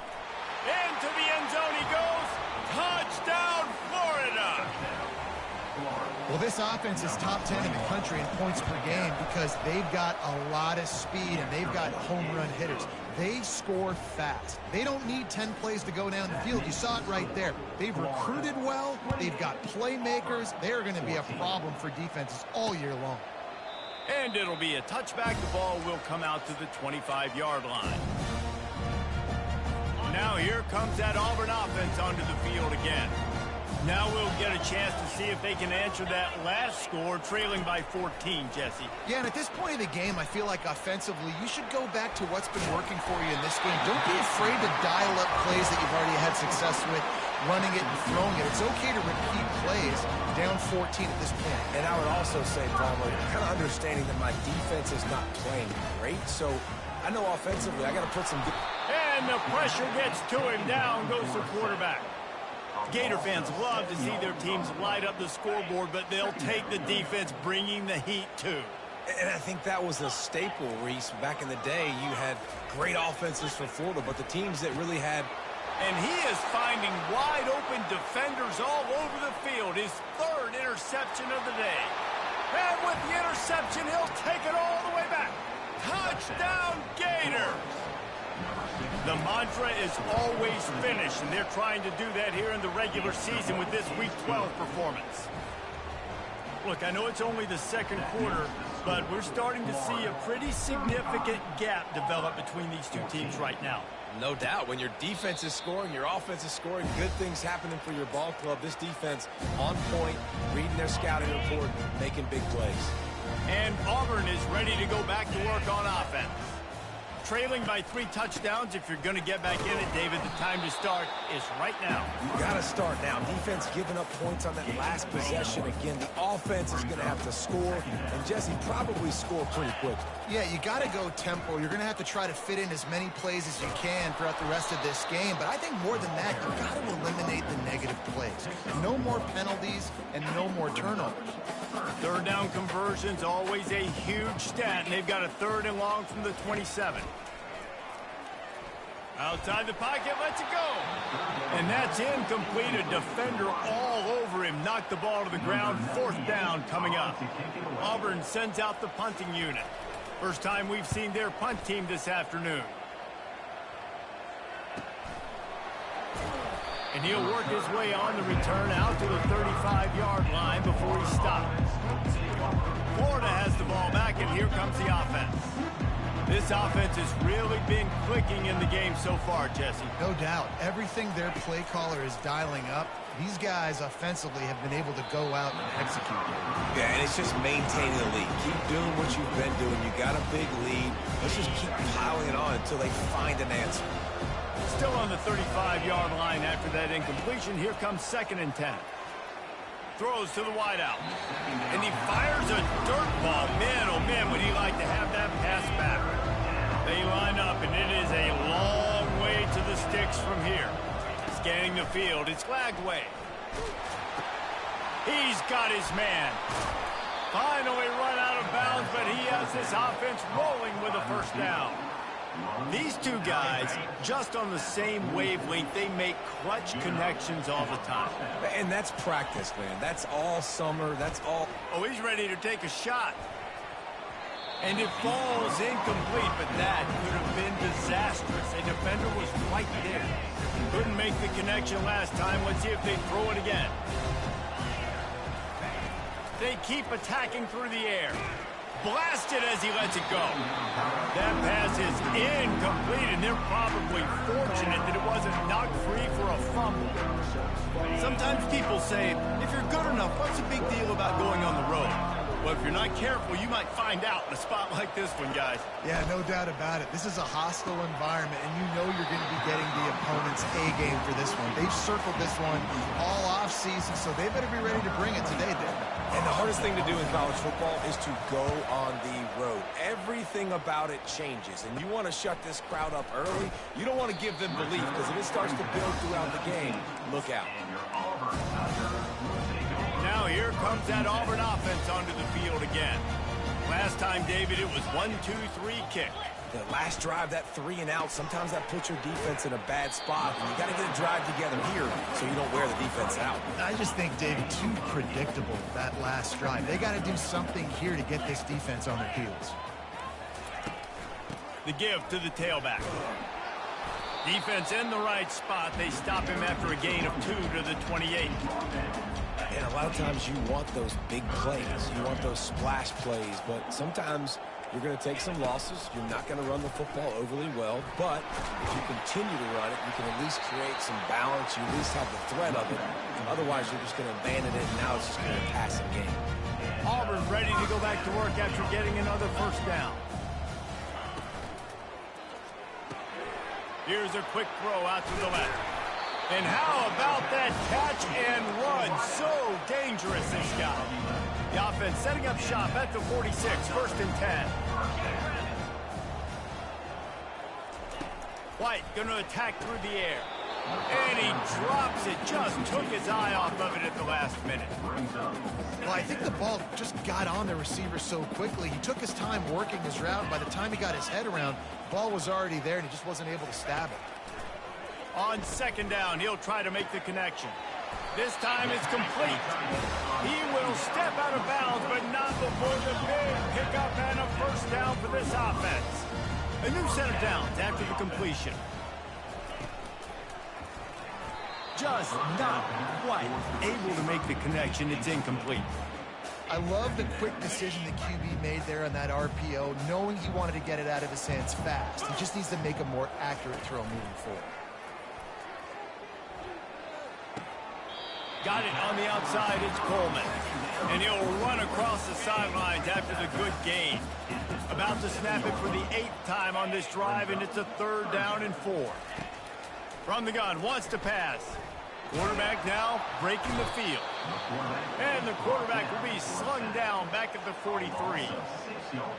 Into the end zone he goes. Touchdown, Florida! Well, this offense is top 10 in the country in points per game because they've got a lot of speed and they've got home run hitters. They score fast. They don't need 10 plays to go down the field. You saw it right there. They've recruited well. They've got playmakers. They're going to be a problem for defenses all year long. And it'll be a touchback. The ball will come out to the 25-yard line. Now here comes that Auburn offense onto the field again. Now we'll get a chance to see if they can answer that last score, trailing by 14, Jesse. Yeah, and at this point of the game, I feel like offensively, you should go back to what's been working for you in this game. Don't be afraid to dial up plays that you've already had success with, running it and throwing it. It's okay to repeat plays down 14 at this point. And I would also say, Palmer, kind of understanding that my defense is not playing great, so I know offensively I got to put some... And the pressure gets to him. Down goes the quarterback. Gator fans love to see their teams light up the scoreboard, but they'll take the defense bringing the heat too. And I think that was a staple, Reese. Back in the day, you had great offenses for Florida, but the teams that really had... And he is finding wide-open defenders all over the field. His third interception of the day. And with the interception, he'll take it all the way back. Touchdown, Gators! The mantra is always finish, and they're trying to do that here in the regular season with this Week 12 performance. Look, I know it's only the second quarter, but we're starting to see a pretty significant gap develop between these two teams right now. No doubt. When your defense is scoring, your offense is scoring, good things happening for your ball club. This defense on point, reading their scouting report, making big plays. And Auburn is ready to go back to work on offense. Trailing by 3 touchdowns, if you're going to get back in it, David, the time to start is right now. You got to start now. Defense giving up points on that last possession. Again, the offense is going to have to score, and Jesse probably score pretty quick. Yeah, you got to go tempo. You're going to have to try to fit in as many plays as you can throughout the rest of this game. But I think more than that, you've got to eliminate the negative plays. No more penalties and no more turnovers. Third down conversions, always a huge stat, and they've got a 3rd and long from the 27. Outside the pocket, lets it go. And that's incomplete. A defender all over him. Knocked the ball to the ground. 4th down coming up. Auburn sends out the punting unit. First time we've seen their punt team this afternoon. And he'll work his way on the return out to the 35-yard line before he stops. Florida has the ball back, and here comes the offense. This offense has really been clicking in the game so far, Jesse. No doubt. Everything their play caller is dialing up, these guys offensively have been able to go out and execute. Yeah, and it's just maintaining the lead. Keep doing what you've been doing. You got a big lead. Let's just keep piling it on until they find an answer. Still on the 35-yard line after that incompletion. Here comes 2nd and 10. Throws to the wideout. And he fires a dirt ball. Man, oh man, would he like to have that pass back. They line up, and it is a long way to the sticks from here. Scanning the field, it's Lagway. He's got his man. Finally run out of bounds, but he has this offense rolling with a 1st down. These two guys, just on the same wavelength, they make clutch connections all the time. And that's practice, man. That's all summer. That's all. Oh, he's ready to take a shot. And it falls incomplete, but that could have been disastrous. A defender was right there. Couldn't make the connection last time. Let's see if they throw it again. They keep attacking through the air. Blasted as he lets it go. That pass is incomplete, and they're probably fortunate that it wasn't knocked free for a fumble. Sometimes people say, if you're good enough, what's the big deal about going on the road? Well, if you're not careful, you might find out in a spot like this one, guys. Yeah, no doubt about it. This is a hostile environment, and you know you're going to be getting the opponent's A game for this one. They've circled this one all offseason, so they better be ready to bring it today, Dave. And the hardest thing to do in college football is to go on the road. Everything about it changes, and you want to shut this crowd up early. You don't want to give them belief, because if it starts to build throughout the game, look out. Now here comes that Auburn offense onto the field again. Last time, David, it was 1-2-3 kick. The last drive, that 3 and out, sometimes that puts your defense in a bad spot, and you got to get a drive together here so you don't wear the defense out. I just think, David, too predictable, that last drive. They got to do something here to get this defense on their heels. The give to the tailback. Defense in the right spot. They stop him after a gain of 2 to the 28. And a lot of times you want those big plays. You want those splash plays, but sometimes you're going to take some losses. You're not going to run the football overly well, but if you continue to run it, you can at least create some balance. You at least have the threat of it. Otherwise, you're just going to abandon it, and now it's just going to be a passing game. Auburn ready to go back to work after getting another 1st down. Here's a quick throw out to the left. And how about that catch and run? So dangerous, this guy. The offense setting up shop at the 46, 1st and 10. White going to attack through the air. And he drops it. Just took his eye off of it at the last minute. Well, I think the ball just got on the receiver so quickly. He took his time working his route. By the time he got his head around, the ball was already there, and he just wasn't able to stab it. On 2nd down, he'll try to make the connection. This time it's complete. He will step out of bounds, but not before the big pickup and a 1st down for this offense. A new set of downs after the completion. Just not quite able to make the connection. It's incomplete. I love the quick decision the QB made there on that RPO, knowing he wanted to get it out of his hands fast. He just needs to make a more accurate throw moving forward. Got it on the outside, it's Coleman. And he'll run across the sidelines after the good gain. About to snap it for the 8th time on this drive, and it's a 3rd down and 4. From the gun, wants to pass. Quarterback now breaking the field. And the quarterback will be slung down back at the 43.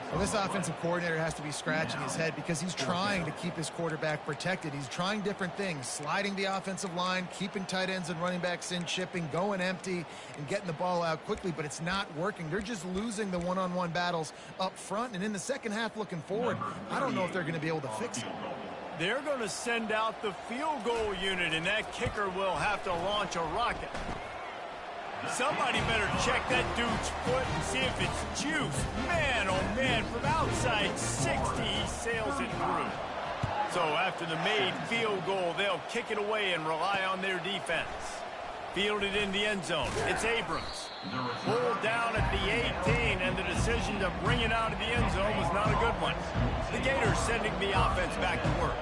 Well, this offensive coordinator has to be scratching his head because he's trying to keep his quarterback protected. He's trying different things, sliding the offensive line, keeping tight ends and running backs in, chipping, going empty, and getting the ball out quickly, but it's not working. They're just losing the one-on-one battles up front, and in the second half looking forward, I don't know if they're going to be able to fix it. They're going to send out the field goal unit, and that kicker will have to launch a rocket. Somebody better check that dude's foot and see if it's juice. Man, oh man, from outside 60, he sails it through. So after the made field goal, they'll kick it away and rely on their defense. Fielded in the end zone. It's Abrams. Pulled down at the 18, and the decision to bring it out of the end zone was not a good one. The Gators sending the offense back to work.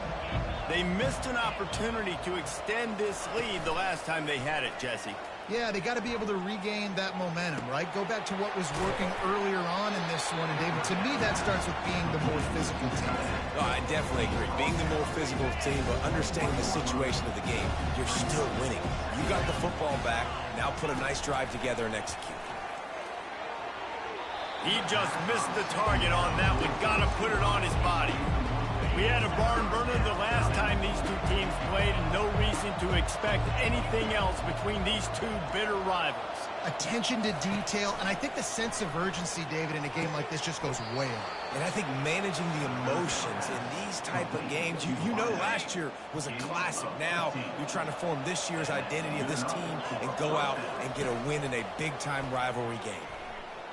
They missed an opportunity to extend this lead the last time they had it, Jesse. Yeah, they got to be able to regain that momentum, right? Go back to what was working earlier on in this one. And, David, to me, that starts with being the more physical team. Oh, I definitely agree. Being the more physical team, but understanding the situation of the game, you're still winning. You got the football back. Now put a nice drive together and execute. He just missed the target on that one. Got to put it on his body. We had a barn burner the last time these two teams played, and no reason to expect anything else between these two bitter rivals. Attention to detail, and I think the sense of urgency, David, in a game like this just goes way up. And I think managing the emotions in these type of games, you know last year was a classic. Now you're trying to form this year's identity of this team and go out and get a win in a big-time rivalry game.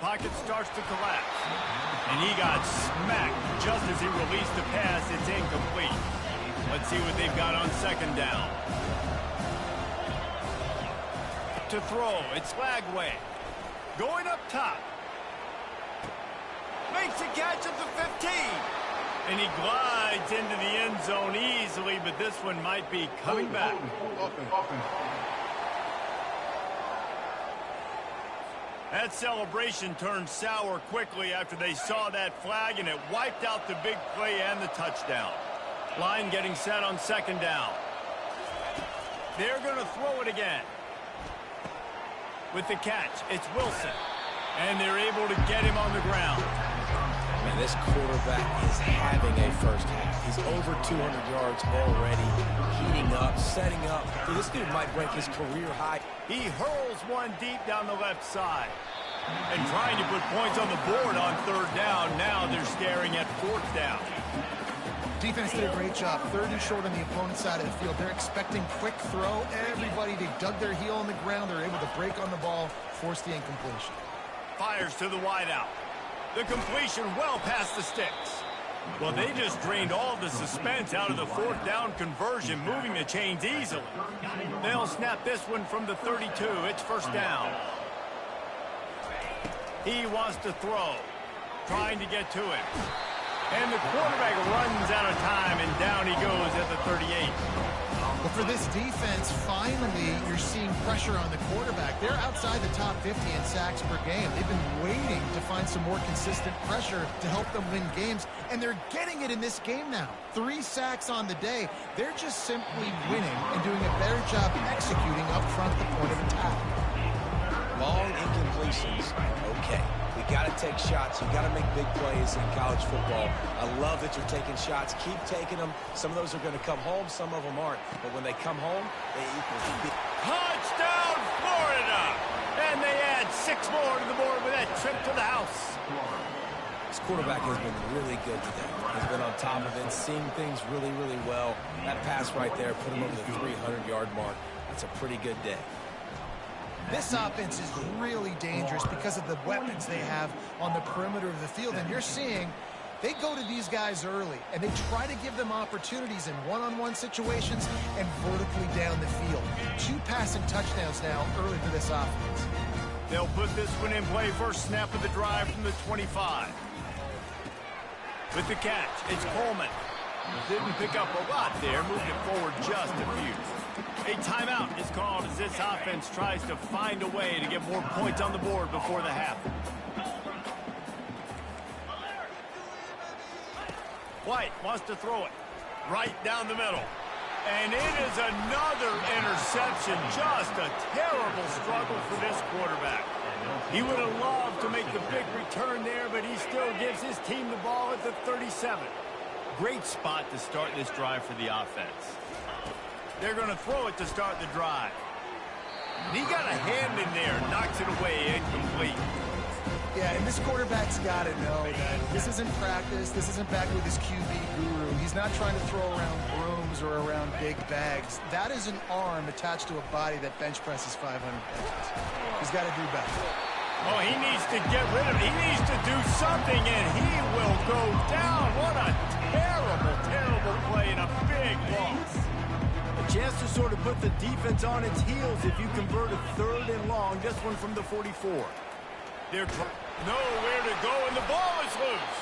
Pocket starts to collapse. And he got smacked just as he released the pass. It's incomplete. Let's see what they've got on 2nd down. To throw, it's Lagway. Going up top. Makes a catch at the 15. And he glides into the end zone easily, but this one might be coming back. That celebration turned sour quickly after they saw that flag, and it wiped out the big play and the touchdown. Line getting set on 2nd down. They're going to throw it again. With the catch, it's Wilson. And they're able to get him on the ground. Man, this quarterback is having a first half. He's over 200 yards already, heating up, setting up. Dude, this dude might break his career high. He hurls one deep down the left side. And trying to put points on the board on 3rd down. Now they're staring at 4th down. Defense did a great job. 3rd and short on the opponent's side of the field. They're expecting quick throw. Everybody, they dug their heel on the ground. They're able to break on the ball, force the incompletion. Fires to the wideout. The completion well past the sticks. Well, they just drained all the suspense out of the 4th down conversion, moving the chains easily. They'll snap this one from the 32. It's 1st down. He wants to throw, trying to get to it. And the quarterback runs out of time, and down he goes at the 38. But for this defense, finally, you're seeing pressure on the quarterback. They're outside the top 50 in sacks per game. They've been waiting to find some more consistent pressure to help them win games, and they're getting it in this game now. 3 sacks on the day. They're just simply winning and doing a better job executing up front the point of attack. Long incompletions. Okay. We got to take shots. You got to make big plays in college football. I love that you're taking shots. Keep taking them. Some of those are going to come home. Some of them aren't. But when they come home, they equal. Touchdown, Florida! And they add 6 more to the board with that trip to the house. This quarterback has been really good today. He's been on top of it, seeing things really, really well. That pass right there put him over the 300-yard mark. That's a pretty good day. This offense is really dangerous because of the weapons they have on the perimeter of the field. And you're seeing they go to these guys early, and they try to give them opportunities in one-on-one situations and vertically down the field. 2 passing touchdowns now early for this offense. They'll put this one in play. First snap of the drive from the 25. With the catch, it's Coleman. Didn't pick up a lot there, moved it forward just a few. A timeout is called as this this offense tries to find a way to get more points on the board before the half. White wants to throw it right down the middle. And it is another interception. Just a terrible struggle for this quarterback. He would have loved to make the big return there, but he still gives his team the ball at the 37. Great spot to start this drive for the offense. They're going to throw it to start the drive. And he got a hand in there, knocks it away, incomplete. Yeah, and this quarterback's got to know that this isn't practice. This isn't back with his QB guru. He's not trying to throw around brooms or around big bags. That is an arm attached to a body that bench presses 500 pounds. He's got to do better. Oh, he needs to get rid of it. He needs to do something, and he will go down. What a terrible, terrible play and a big loss. A chance to sort of put the defense on its heels if you convert a 3rd and long. This one from the 44. They're nowhere to go, and the ball is loose.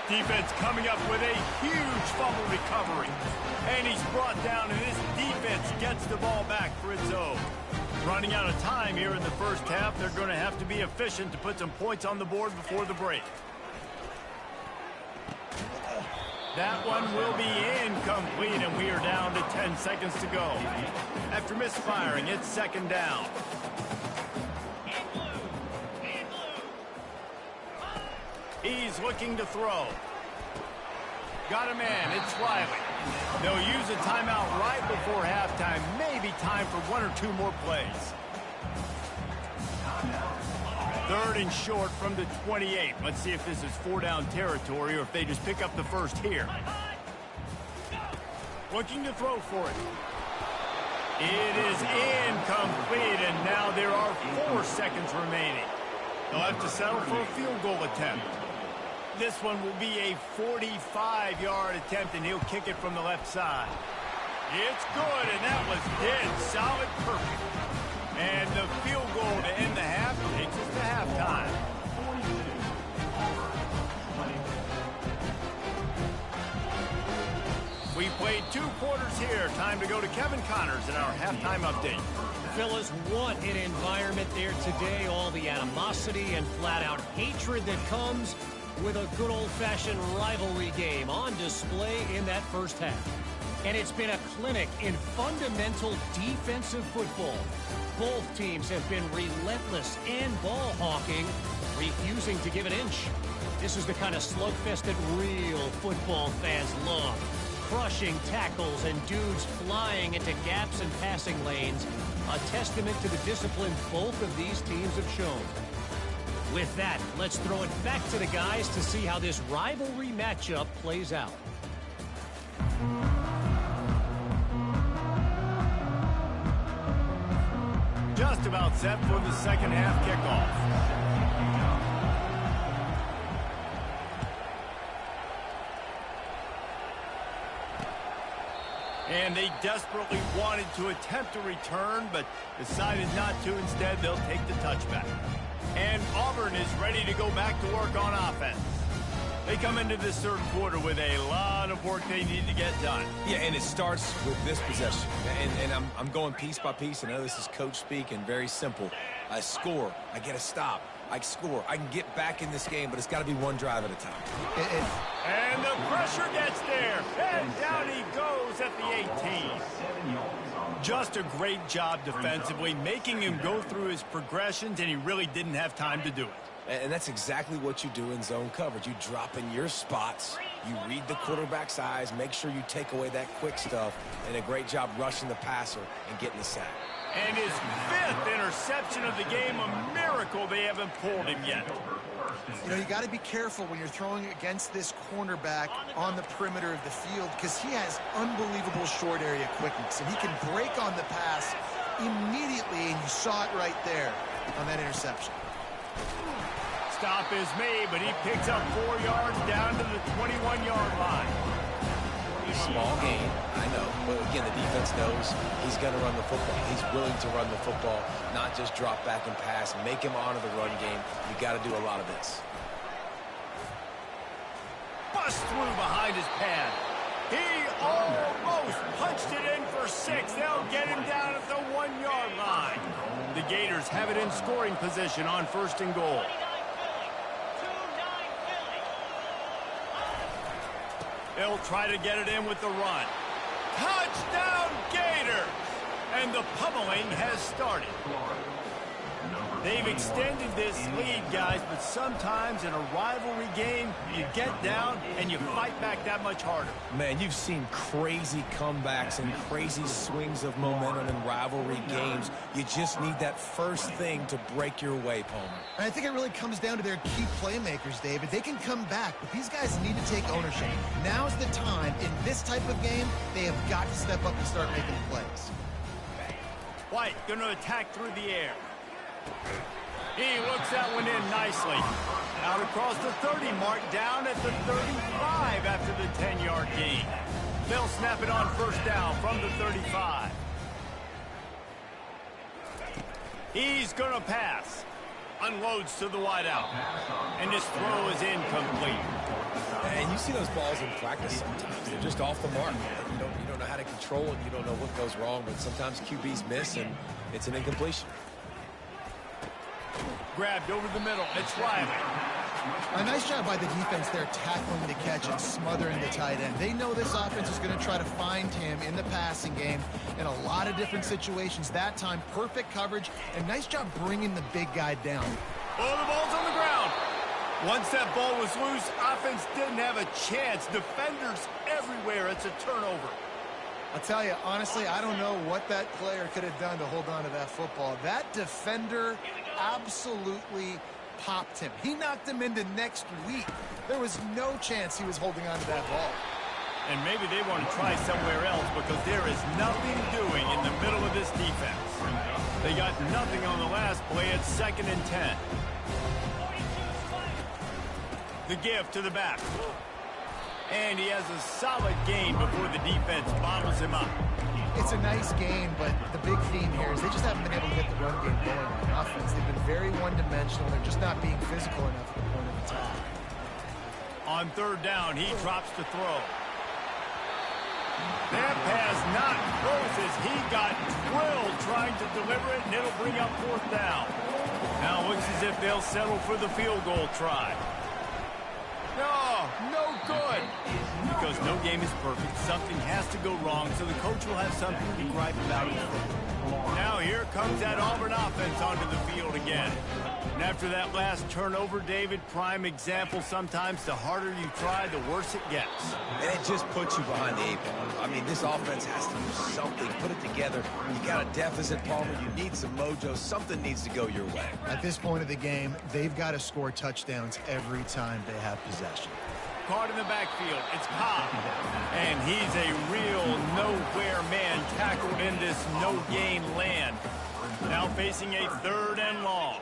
Defense coming up with a huge fumble recovery. And he's brought down, and this defense gets the ball back for its own. Running out of time here in the first half. They're going to have to be efficient to put some points on the board before the break. That one will be incomplete, and we are down to 10 seconds to go. After misfiring, it's 2nd down. He's looking to throw. Got a man. It's Riley. They'll use a timeout right before halftime. Maybe time for 1 or 2 more plays. 3rd and short from the 28. Let's see if this is 4-down territory or if they just pick up the first here. Looking to throw for it. It is incomplete, and now there are 4 seconds remaining. They'll have to settle for a field goal attempt. This one will be a 45-yard attempt, and he'll kick it from the left side. It's good, and that was dead solid perfect. And the field goal to end the half takes us to halftime. We played 2 quarters here. Time to go to Kevin Connors in our halftime update. Fellas, what an environment there today. All the animosity and flat-out hatred that comes with a good old-fashioned rivalry game on display in that first half. And it's been a clinic in fundamental defensive football. Both teams have been relentless and ball-hawking, refusing to give an inch. This is the kind of slugfest that real football fans love. Crushing tackles and dudes flying into gaps and passing lanes. A testament to the discipline both of these teams have shown. With that, let's throw it back to the guys to see how this rivalry matchup plays out. Just about set for the second half kickoff. And they desperately wanted to attempt a return, but decided not to. Instead, they'll take the touchback. And Auburn is ready to go back to work on offense. They come into this 3rd quarter with a lot of work they need to get done. Yeah, and it starts with this possession. And I'm going piece by piece. I know this is coach speak and very simple. I score. I get a stop. I score. I can get back in this game, but it's got to be 1 drive at a time. And the pressure gets there. And down he goes at the 18. Just a great job defensively, making him go through his progressions, and he really didn't have time to do it. And that's exactly what you do in zone coverage. You drop in your spots, you read the quarterback's eyes, make sure you take away that quick stuff, and a great job rushing the passer and getting the sack. And his 5th interception of the game, a miracle they haven't pulled him yet. You know, you got to be careful when you're throwing against this cornerback on the perimeter of the field because he has unbelievable short area quickness, and he can break on the pass immediately, and you saw it right there on that interception. Stop is made, but he picks up 4 yards down to the 21-yard line. Small game, I know, but again, the defense knows he's going to run the football. He's willing to run the football, not just drop back and pass, make him honor the run game. You got to do a lot of this. Bust through behind his pad. He almost punched it in for 6. They'll get him down at the 1-yard line. Gators have it in scoring position on 1st and goal. They'll try to get it in with the run. Touchdown, Gators! And the pummeling has started. They've extended this lead, guys, but sometimes in a rivalry game, you get down and you fight back that much harder. Man, you've seen crazy comebacks and crazy swings of momentum in rivalry games. You just need that first thing to break your way, Palmer. And I think it really comes down to their key playmakers, David. They can come back, but these guys need to take ownership. Now's the time. In this type of game, they have got to step up and start making plays. White going to attack through the air. He looks that one in nicely. Out across the 30 mark, down at the 35 after the 10-yard gain. They'll snap it on 1st down from the 35. He's going to pass. Unloads to the wideout. And his throw is incomplete. And you see those balls in practice sometimes. They're just off the mark. You don't know how to control it. You don't know what goes wrong, but sometimes QBs miss, and it's an incompletion. Grabbed over the middle. It's Riley. A nice job by the defense there tackling the catch and smothering the tight end. They know this offense is going to try to find him in the passing game in a lot of different situations. That time, perfect coverage, and nice job bringing the big guy down. Oh, the ball's on the ground. Once that ball was loose, offense didn't have a chance. Defenders everywhere. It's a turnover. I'll tell you, honestly, I don't know what that player could have done to hold on to that football. That defender absolutely popped him. He knocked him into next week. There was no chance he was holding on to that ball. And maybe they want to try somewhere else because there is nothing doing in the middle of this defense. They got nothing on the last play. It's 2nd and 10. The give to the back. And he has a solid gain before the defense bottles him up. It's a nice game, but the big theme here is they just haven't been able to get the run game going on offense. They've been very one-dimensional. They're just not being physical enough at the point of attack. On 3rd down, he drops to throw. That pass not close as he got drilled trying to deliver it, and it'll bring up 4th down. Now it looks as if they'll settle for the field goal try. No good. Because no game is perfect, something has to go wrong, so the coach will have something to gripe about. Now here comes that Auburn offense onto the field again. And after that last turnover, David, prime example, sometimes the harder you try, the worse it gets. And it just puts you behind the 8 ball. I mean, this offense has to do something, put it together. You got a deficit, Palmer. You need some mojo. Something needs to go your way. At this point of the game, they've got to score touchdowns every time they have possession. Caught in the backfield. It's Cobb. And he's a real nowhere man tackled in this no-gain land. Now facing a 3rd and long.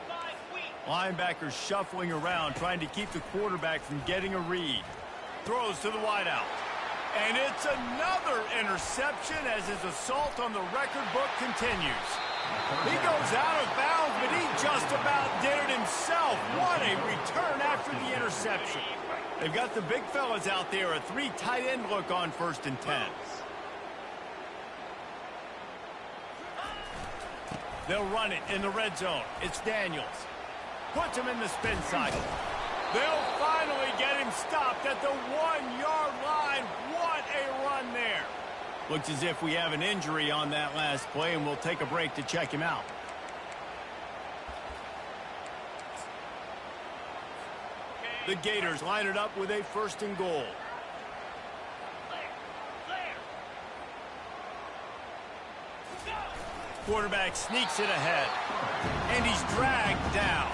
Linebackers shuffling around, trying to keep the quarterback from getting a read. Throws to the wideout. And it's another interception as his assault on the record book continues. He goes out of bounds, but he just about did it himself. What a return after the interception. They've got the big fellas out there, a 3 tight end look on 1st and 10. They'll run it in the red zone. It's Daniels. Puts him in the spin cycle. They'll finally get him stopped at the 1-yard line. What a run there. Looks as if we have an injury on that last play, and we'll take a break to check him out. The Gators line it up with a 1st and goal. Quarterback sneaks it ahead. And he's dragged down.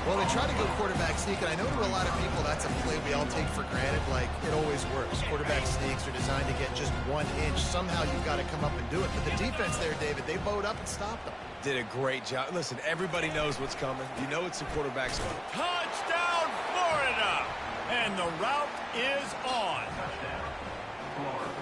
Well, they try to go quarterback sneak, and I know to a lot of people that's a play we all take for granted, like it always works. Quarterback sneaks are designed to get just 1 inch. Somehow you've got to come up and do it. But the defense there, David, they bowed up and stopped them. Did a great job. Listen, everybody knows what's coming. You know it's a quarterback's fault. Touchdown, Florida! And the route is on.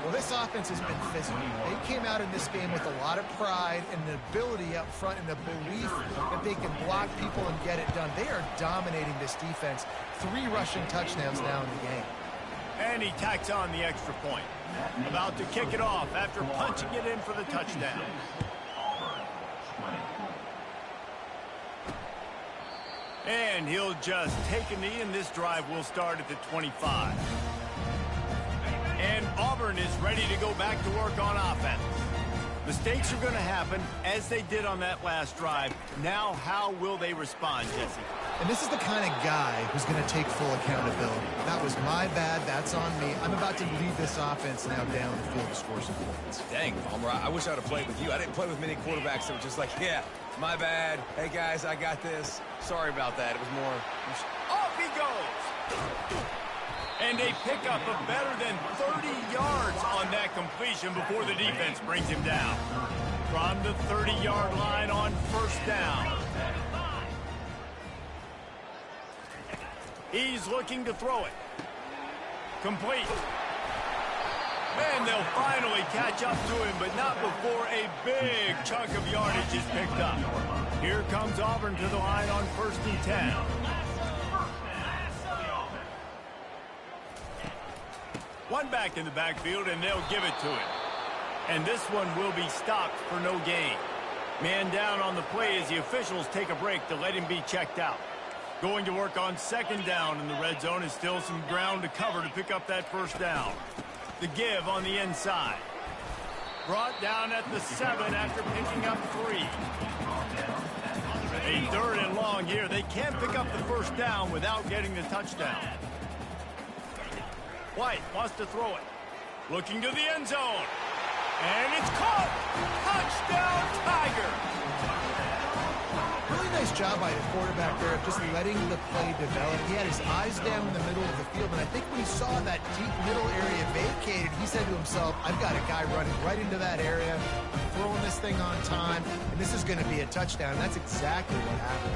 Well, this offense has been physical. They came out in this game with a lot of pride and the ability up front and the belief that they can block people and get it done. They are dominating this defense. 3 rushing touchdowns now in the game. And he tacks on the extra point. About to kick it off after punching it in for the touchdown. And he'll just take a knee, and this drive will start at the 25. And Auburn is ready to go back to work on offense. Mistakes are going to happen, as they did on that last drive. Now, how will they respond, Jesse? And this is the kind of guy who's going to take full accountability. That was my bad. That's on me. I'm about to lead this offense now down the field to score some points. Dang, Palmer, I wish I would have played with you. I didn't play with many quarterbacks that were just like, yeah, my bad. Hey, guys, I got this. Sorry about that. It was more... Off he goes! And a pickup of better than 30 yards on that completion before the defense brings him down. From the 30-yard line on first down. He's looking to throw it. Complete. And they'll finally catch up to him, but not before a big chunk of yardage is picked up. Here comes Auburn to the line on 1st and 10. One back in the backfield, and they'll give it to him. And this one will be stopped for no gain. Man down on the play as the officials take a break to let him be checked out. Going to work on 2nd down in the red zone is still some ground to cover to pick up that 1st down. The give on the inside. Brought down at the 7 after picking up 3. A 3rd and long here. They can't pick up the 1st down without getting the touchdown. White wants to throw it. Looking to the end zone. And it's caught! Touchdown, Tiger! Really nice job by the quarterback there of just letting the play develop. He had his eyes down in the middle of the field, and I think when he saw that deep middle area vacated, he said to himself, I've got a guy running right into that area. I'm throwing this thing on time, and this is going to be a touchdown. And that's exactly what happened.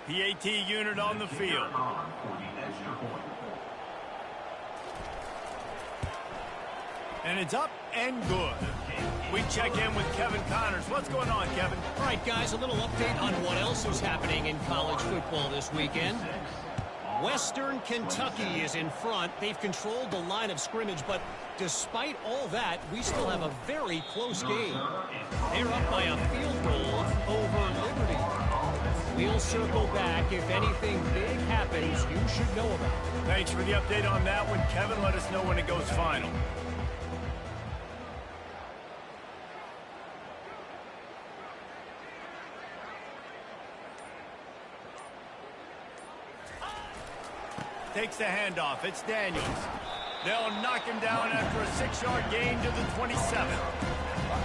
PAT unit on the field. And it's up and good. We check in with Kevin Connors. What's going on, Kevin? All right, guys, a little update on what else is happening in college football this weekend. Western Kentucky is in front. They've controlled the line of scrimmage, but despite all that, we still have a very close game. They're up by a field goal over Liberty. We'll circle back. If anything big happens, you should know about it. Thanks for the update on that one, Kevin. Let us know when it goes final. Takes the handoff. It's Daniels. They'll knock him down after a 6-yard gain to the 27.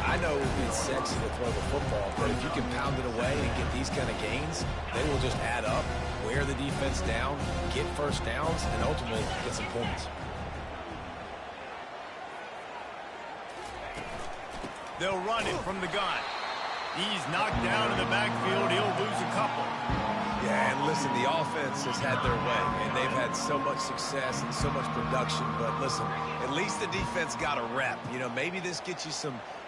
I know it's sexy to throw the football, but if you can pound it away and get these kind of gains, they will just add up, wear the defense down, get 1st downs, and ultimately get some points. They'll run it from the gun. He's knocked down in the backfield. He'll lose a couple. Yeah, and listen, the offense has had their way, and they've had so much success and so much production. But listen, at least the defense got a rep. You know, maybe this gets you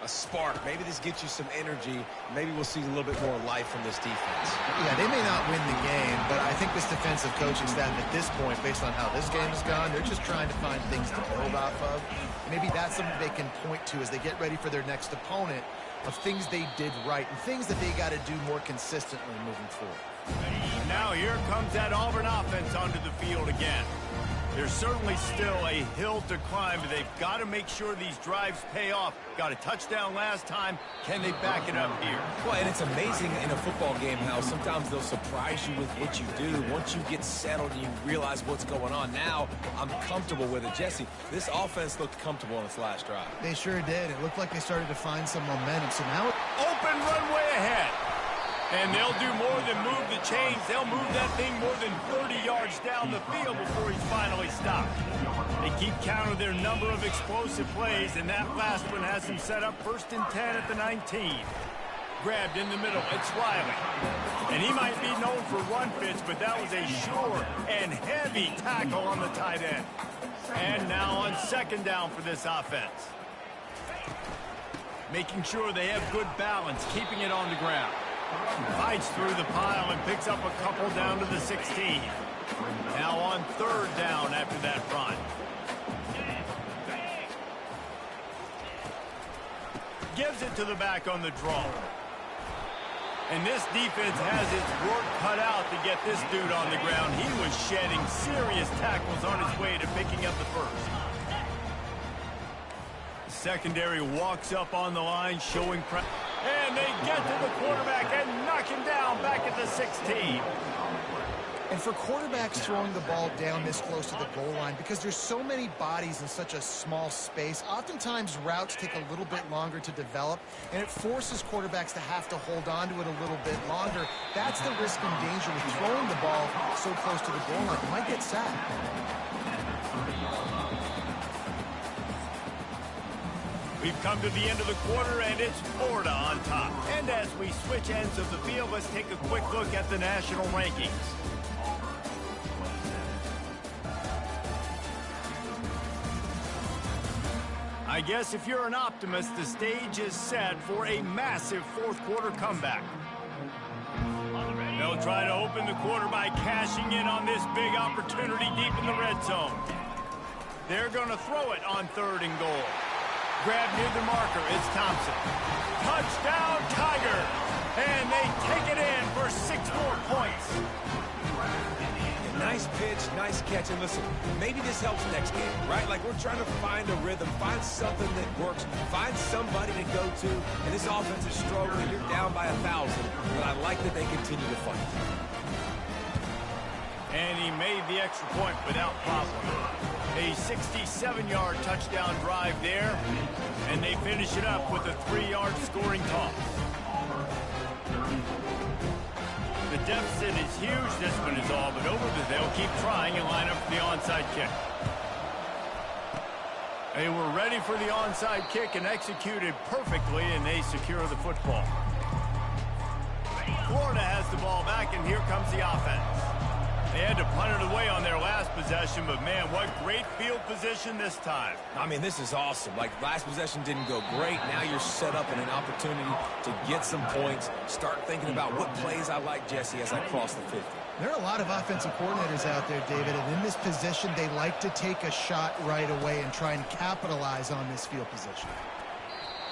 a spark. Maybe this gets you some energy. Maybe we'll see a little bit more life from this defense. Yeah, they may not win the game, but I think this defensive coaching staff at this point, based on how this game has gone, they're just trying to find things to build off of. Maybe that's something they can point to as they get ready for their next opponent, of things they did right and things that they got to do more consistently moving forward. Now here comes that Auburn offense onto the field again. There's certainly still a hill to climb, but they've got to make sure these drives pay off. Got a touchdown last time. Can they back it up here? Well, and it's amazing in a football game how sometimes they'll surprise you with what you do. Once you get settled and you realize what's going on, now I'm comfortable with it. Jesse, this offense looked comfortable in its last drive. They sure did. It looked like they started to find some momentum. So now open runway ahead. And they'll do more than move the chains. They'll move that thing more than 30 yards down the field before he's finally stopped. They keep count of their number of explosive plays, and that last one has them set up 1st and 10 at the 19. Grabbed in the middle. It's Riley. And he might be known for run fits, but that was a sure and heavy tackle on the tight end. And now on 2nd down for this offense. Making sure they have good balance, keeping it on the ground. Fights through the pile and picks up a couple down to the 16. Now on 3rd down after that run. gives it to the back on the draw. And this defense has its work cut out to get this dude on the ground. He was shedding serious tackles on his way to picking up the first. The secondary walks up on the line, showing pressure. And they get to the quarterback and knock him down back at the 16. And for quarterbacks throwing the ball down this close to the goal line, because there's so many bodies in such a small space, oftentimes routes take a little bit longer to develop, and it forces quarterbacks to have to hold on to it a little bit longer. That's the risk and danger with throwing the ball so close to the goal line. You might get sacked. We've come to the end of the quarter, and it's Florida on top. And as we switch ends of the field, let's take a quick look at the national rankings. I guess if you're an optimist, the stage is set for a massive fourth quarter comeback. They'll try to open the quarter by cashing in on this big opportunity deep in the red zone. They're going to throw it on 3rd and goal. Grab near the marker, it's Thompson. Touchdown, Tiger! And they take it in for 6 more points. Nice pitch, nice catch, and listen, maybe this helps next game, right? Like, we're trying to find a rhythm, find something that works, find somebody to go to, and this offense is struggling. You're down by 1,000, but I like that they continue to fight. And he made the extra point without problem. A 67-yard touchdown drive there, and they finish it up with a 3-yard scoring toss. The deficit is huge. This one is all but over, but they'll keep trying and line up for the onside kick. They were ready for the onside kick and executed perfectly, and they secure the football. Florida has the ball back, and here comes the offense. They had to punt it away on their last possession, but man, what great field position this time. I mean, this is awesome. Like, last possession didn't go great. Now you're set up in an opportunity to get some points. Start thinking about what plays I like, Jesse, as I cross the 50. There are a lot of offensive coordinators out there, David, and in this position, they like to take a shot right away and try and capitalize on this field position.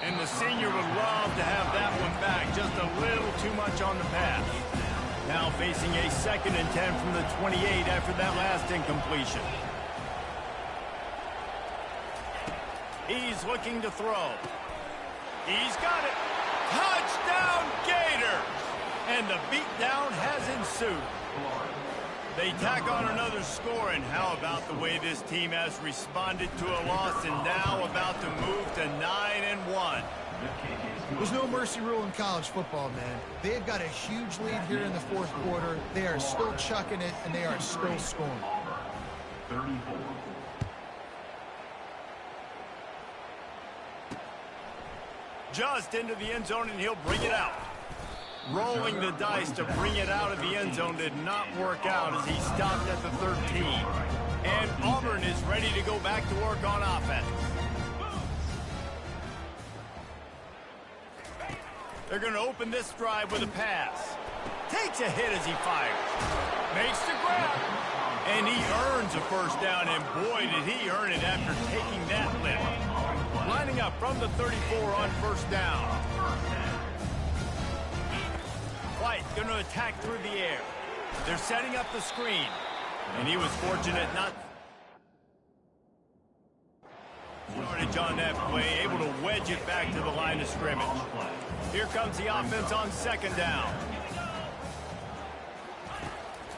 And the senior would love to have that one back. Just a little too much on the pass. Now facing a 2nd and 10 from the 28 after that last incompletion. He's looking to throw. He's got it. Touchdown, Gator! And the beatdown has ensued. They tack on another score, and how about the way this team has responded to a loss and now about to move to 9-1. There's no mercy rule in college football, man. They've got a huge lead here in the 4th quarter. They are still chucking it, and they are still scoring. 34. Just into the end zone, and he'll bring it out. Rolling the dice to bring it out of the end zone did not work out as he stopped at the 13. And Auburn is ready to go back to work on offense. They're going to open this drive with a pass. Takes a hit as he fires. Makes the grab. And he earns a first down, and boy, did he earn it after taking that lift. Lining up from the 34 on first down. White going to attack through the air. They're setting up the screen. And he was fortunate not yardage on that play, able to wedge it back to the line of scrimmage. Here comes the offense on 2nd down.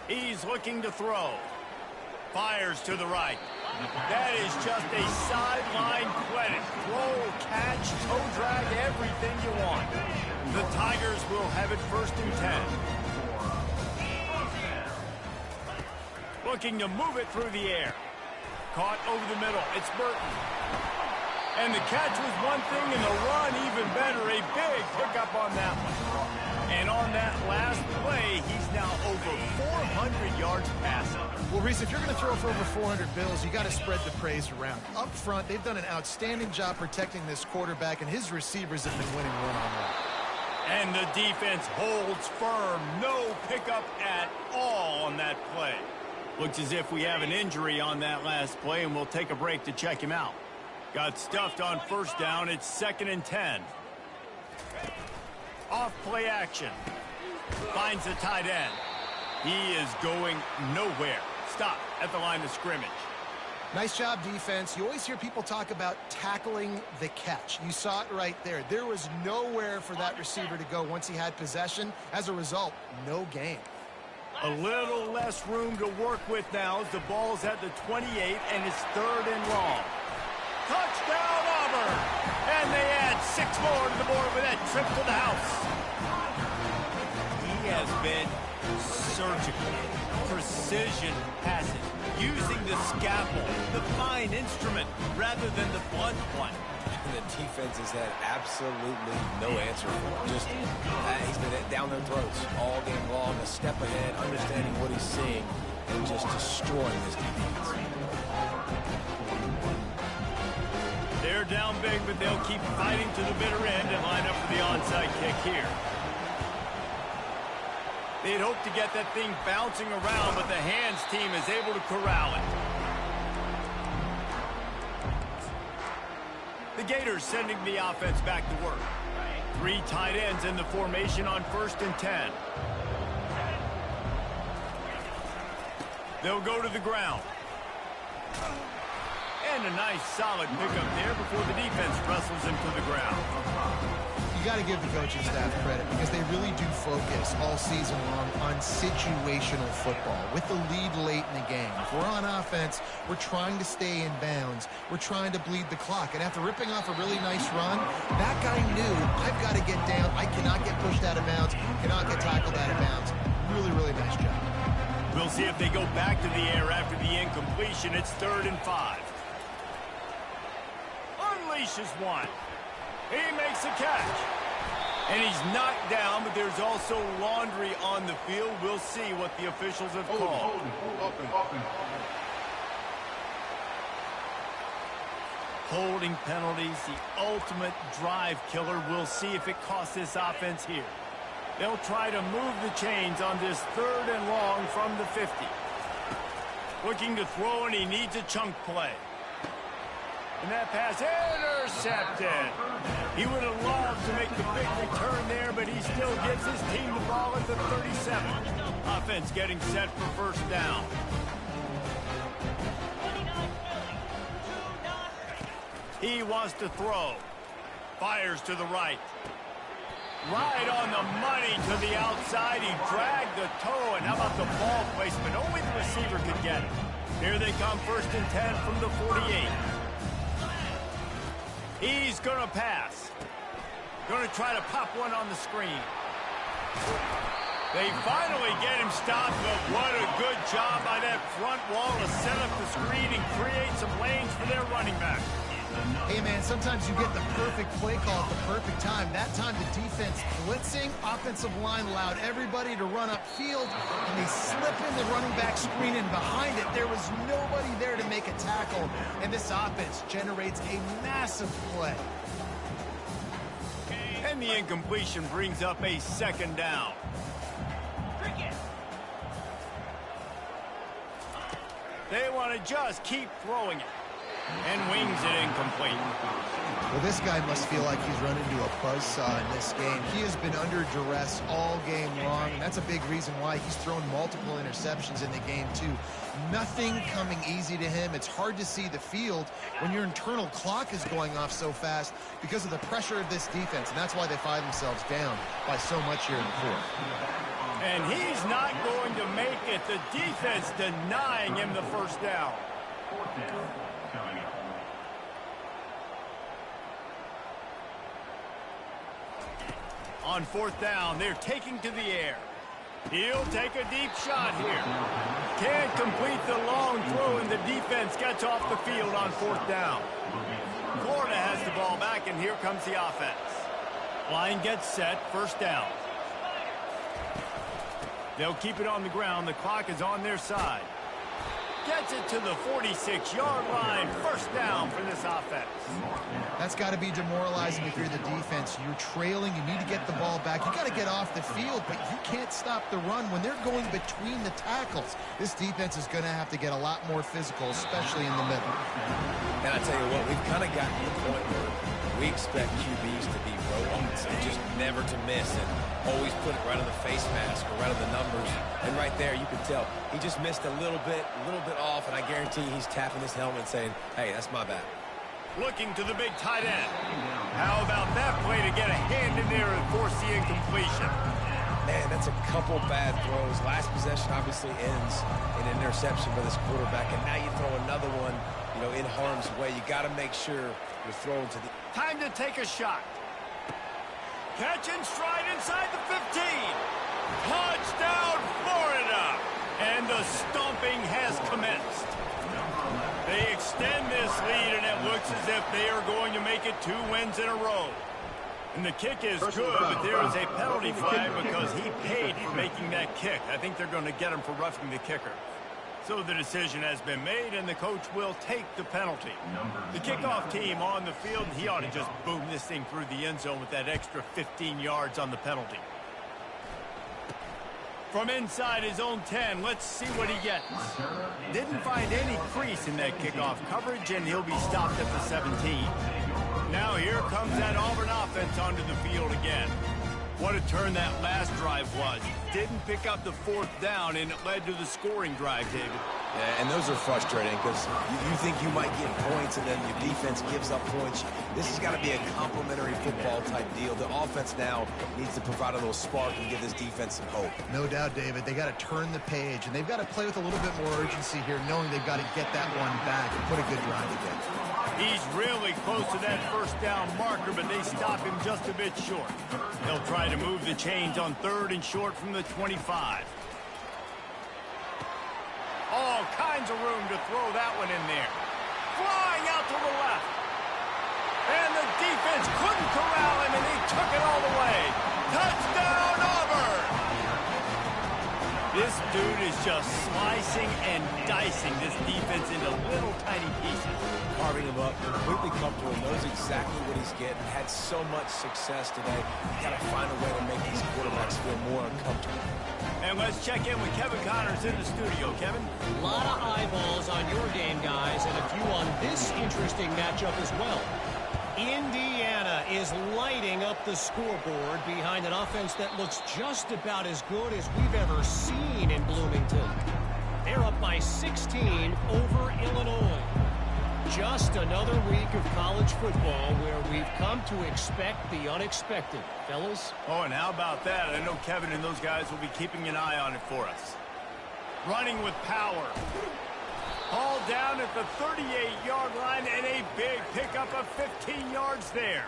He's looking to throw. Fires to the right. That is just a sideline credit. Throw, catch, toe drag, everything you want. The Tigers will have it 1st and 10. Looking to move it through the air. Caught over the middle. It's Burton. And the catch was one thing, and the run even better. A big pickup on that one. And on that last play, he's now over 400 yards passing. Well, Reese, if you're going to throw for over 400 bills, you got to spread the praise around. Up front, they've done an outstanding job protecting this quarterback, and his receivers have been winning one-on-one. And the defense holds firm. No pickup at all on that play. Looks as if we have an injury on that last play, and we'll take a break to check him out. Got stuffed on first down. It's 2nd and 10. Off play action. Finds the tight end. He is going nowhere. Stop at the line of scrimmage. Nice job, defense. You always hear people talk about tackling the catch. You saw it right there. There was nowhere for that receiver to go once he had possession. As a result, no gain. A little less room to work with now as the ball's at the 28 and it's 3rd and long. Touchdown, Auburn! And they add 6 more to the board with that trip to the house. He has been surgical, precision passing, using the scalpel, the fine instrument, rather than the blunt one. And the defense has had absolutely no answer for him. Just, he's been down their throats all game long, a step ahead, understanding what he's seeing, and just destroying this defense. They're down big, but they'll keep fighting to the bitter end and line up for the onside kick here. They'd hope to get that thing bouncing around, but the hands team is able to corral it. The Gators sending the offense back to work. 3 tight ends in the formation on 1st and 10. They'll go to the ground. And a nice solid pickup there before the defense wrestles him to the ground. You got to give the coaching staff credit because they really do focus all season long on situational football with the lead late in the game. If we're on offense, we're trying to stay in bounds. We're trying to bleed the clock. And after ripping off a really nice run, that guy knew, I've got to get down. I cannot get pushed out of bounds, cannot get tackled out of bounds. Really, really nice job. We'll see if they go back to the air after the incompletion. It's 3rd and 5. Unleashes one. He makes a catch. And he's knocked down, but there's also laundry on the field. We'll see what the officials have called. Holding penalties, the ultimate drive killer. We'll see if it costs this offense here. They'll try to move the chains on this 3rd and long from the 50. Looking to throw, and he needs a chunk play. And that pass intercepted. He would have loved to make the big return there, but he still gives his team the ball at the 37. Offense getting set for 1st down. He wants to throw. Fires to the right. Right on the money to the outside. He dragged the toe, and how about the ball placement? Only the receiver could get it. Here they come, 1st and 10 from the 48. He's going to pass. Going to try to pop one on the screen. They finally get him stopped, but what a good job by that front wall to set up the screen and create some lanes for their running back. Hey, man, sometimes you get the perfect play call at the perfect time. That time the defense blitzing, offensive line allowed everybody to run upfield, and they slip in the running back screen, and behind it, there was nobody there to make a tackle, and this offense generates a massive play. And the incompletion brings up a 2nd down. They want to just keep throwing it. And wings it incomplete. Well, this guy must feel like he's run into a buzzsaw in this game. He has been under duress all game long. That's a big reason why he's thrown multiple interceptions in the game, too. Nothing coming easy to him. It's hard to see the field when your internal clock is going off so fast because of the pressure of this defense. And that's why they find themselves down by so much here in the 4th. And he's not going to make it. The defense denying him the 1st down. 4th down. Coming up. On 4th down, they're taking to the air. He'll take a deep shot here. Can't complete the long throw, and the defense gets off the field on 4th down. Florida has the ball back, and here comes the offense. Line gets set, 1st down. They'll keep it on the ground. The clock is on their side. Gets it to the 46-yard line. First down for this offense. That's got to be demoralizing if you're the defense. You're trailing. You need to get the ball back. You got to get off the field, but you can't stop the run when they're going between the tackles. This defense is going to have to get a lot more physical, especially in the middle. And I tell you what, we've kind of gotten to the point where we expect QBs to be robots and just never to miss and always put it right on the face mask or right on the numbers. And right there, you can tell he just missed a little bit off, and I guarantee he's tapping his helmet saying, hey, that's my bad. Looking to the big tight end. How about that play to get a hand in there and force the incompletion? Man, that's a couple bad throws. Last possession obviously ends in an interception by this quarterback, and now you throw another one, in harm's way. You got to make sure you're throwing to the... Time to take a shot. Catch and stride inside the 15. Touchdown, Florida! And the stomping has commenced. They extend this lead, and it looks as if they are going to make it 2 wins in a row. And the kick is good, but there is a penalty flag because he paid for making that kick. I think they're going to get him for roughing the kicker. So the decision has been made, and the coach will take the penalty. The kickoff team on the field, he ought to just boom this thing through the end zone with that extra 15 yards on the penalty. From inside his own 10, let's see what he gets. Didn't find any crease in that kickoff coverage, and he'll be stopped at the 17. Now here comes that Auburn offense onto the field again. What a turn that last drive was. Didn't pick up the 4th down, and it led to the scoring drive, David. Yeah, and those are frustrating because you think you might get points, and then your defense gives up points. This has got to be a complementary football-type deal. The offense now needs to provide a little spark and give this defense some hope. No doubt, David. They got to turn the page, and they've got to play with a little bit more urgency here, knowing they've got to get that one back and put a good drive together. He's really close to that first down marker, but they stop him just a bit short. They'll try to move the chains on 3rd and short from the 25. All kinds of room to throw that one in there. Flying out to the left. And the defense couldn't corral him, and he took it all the way. Touchdown, Auburn! This dude is just slicing and dicing this defense into little tiny pieces. Carving him up, completely comfortable, knows exactly what he's getting, had so much success today. You got to find a way to make these quarterbacks feel more uncomfortable. And let's check in with Kevin Connors in the studio. Kevin? A lot of eyeballs on your game, guys, and a few on this interesting matchup as well. Indiana is lighting up the scoreboard behind an offense that looks just about as good as we've ever seen in Bloomington. They're up by 16 over Illinois. Just another week of college football where we've come to expect the unexpected. Fellas? Oh, and how about that? I know Kevin and those guys will be keeping an eye on it for us. Running with power. All down at the 38-yard line, and a big pickup of 15 yards there.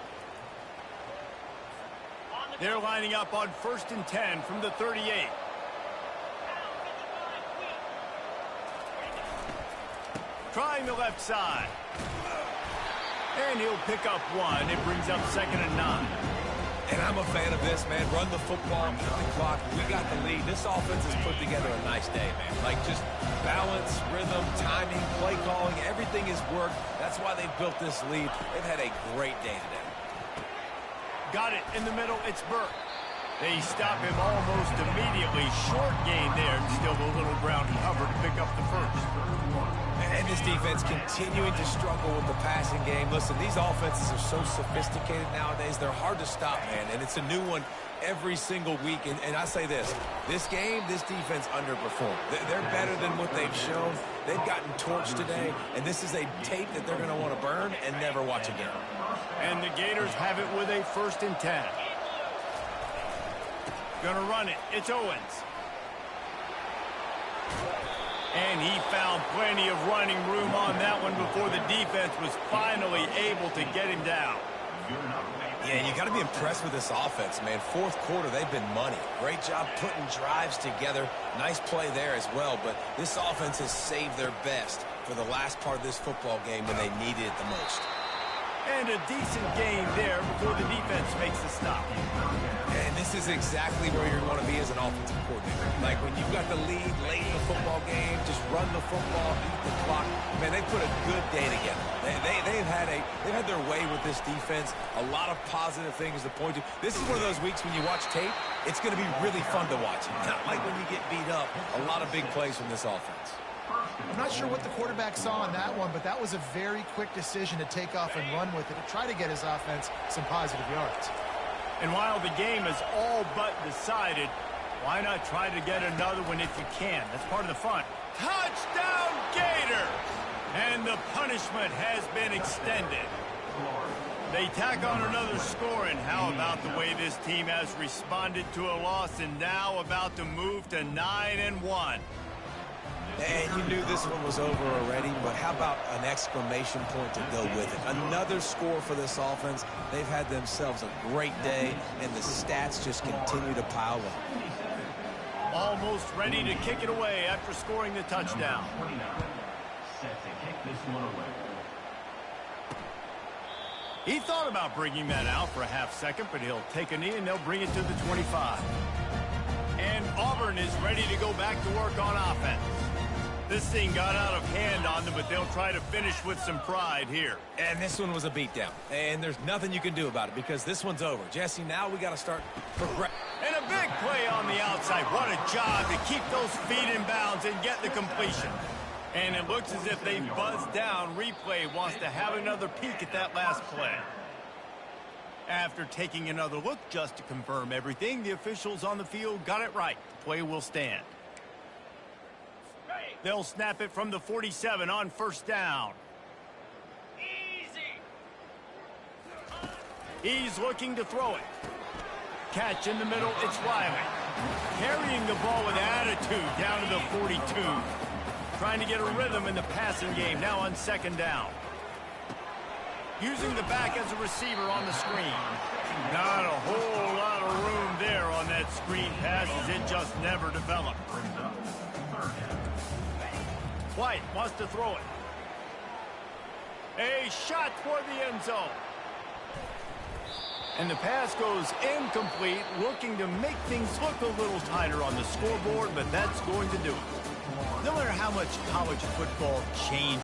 They're lining up on 1st and 10 from the 38. Trying the left side. And he'll pick up 1. It brings up 2nd and 9. And I'm a fan of this, man. Run the football, keep the clock. We got the lead. This offense has put together a nice day, man. Like, just balance, rhythm, timing, play calling, everything has worked. That's why they've built this lead. They've had a great day today. Got it in the middle. It's Burke. They stop him almost immediately. Short gain there, and still a little ground cover to pick up the first. And this defense continuing to struggle with the passing game. Listen, these offenses are so sophisticated nowadays. They're hard to stop, man. And it's a new one every single week. And I say this game, this defense underperformed. They're better than what they've shown. They've gotten torched today. And this is a tape that they're going to want to burn and never watch again. And the Gators have it with a 1st and 10. Gonna run it. It's Owens. And he found plenty of running room on that one before the defense was finally able to get him down. Yeah, you got to be impressed with this offense, man. 4th quarter, they've been money. Great job putting drives together. Nice play there as well. But this offense has saved their best for the last part of this football game when they needed it the most. And a decent gain there before the defense makes the stop. And this is exactly where you're going to be as an offensive coordinator. Like when you've got the lead late in the football game, just run the football, eat the clock. Man, they put a good day together. They've had their way with this defense. A lot of positive things to point to. This is one of those weeks when you watch tape, it's going to be really fun to watch. Not like when you get beat up. A lot of big plays from this offense. I'm not sure what the quarterback saw on that one, but that was a very quick decision to take off and run with it to try to get his offense some positive yards. And while the game is all but decided, why not try to get another one if you can? That's part of the fun. Touchdown, Gator! And the punishment has been extended. They tack on another score, and how about the way this team has responded to a loss and now about to move to 9-1? And you knew this one was over already, but how about an exclamation point to go with it? Another score for this offense. They've had themselves a great day, and the stats just continue to pile up. Almost ready to kick it away after scoring the touchdown. Set to kick this one away. He thought about bringing that out for a half second, but he'll take a knee and they'll bring it to the 25. And Auburn is ready to go back to work on offense. This thing got out of hand on them, but they'll try to finish with some pride here. And this one was a beatdown. And there's nothing you can do about it because this one's over. Jesse, now we got to start progressing. And a big play on the outside. What a job to keep those feet in bounds and get the completion. And it looks as if they've buzzed down. Replay wants to have another peek at that last play. After taking another look just to confirm everything, the officials on the field got it right. The play will stand. They'll snap it from the 47 on first down. He's looking to throw it. Catch in the middle, it's Riley. Carrying the ball with attitude down to the 42. Trying to get a rhythm in the passing game, now on second down. Using the back as a receiver on the screen. Not a whole lot of room there on that screen pass as it just never developed. White wants to throw it. A shot toward the end zone. And the pass goes incomplete, looking to make things look a little tighter on the scoreboard, but that's going to do it. No matter how much college football changed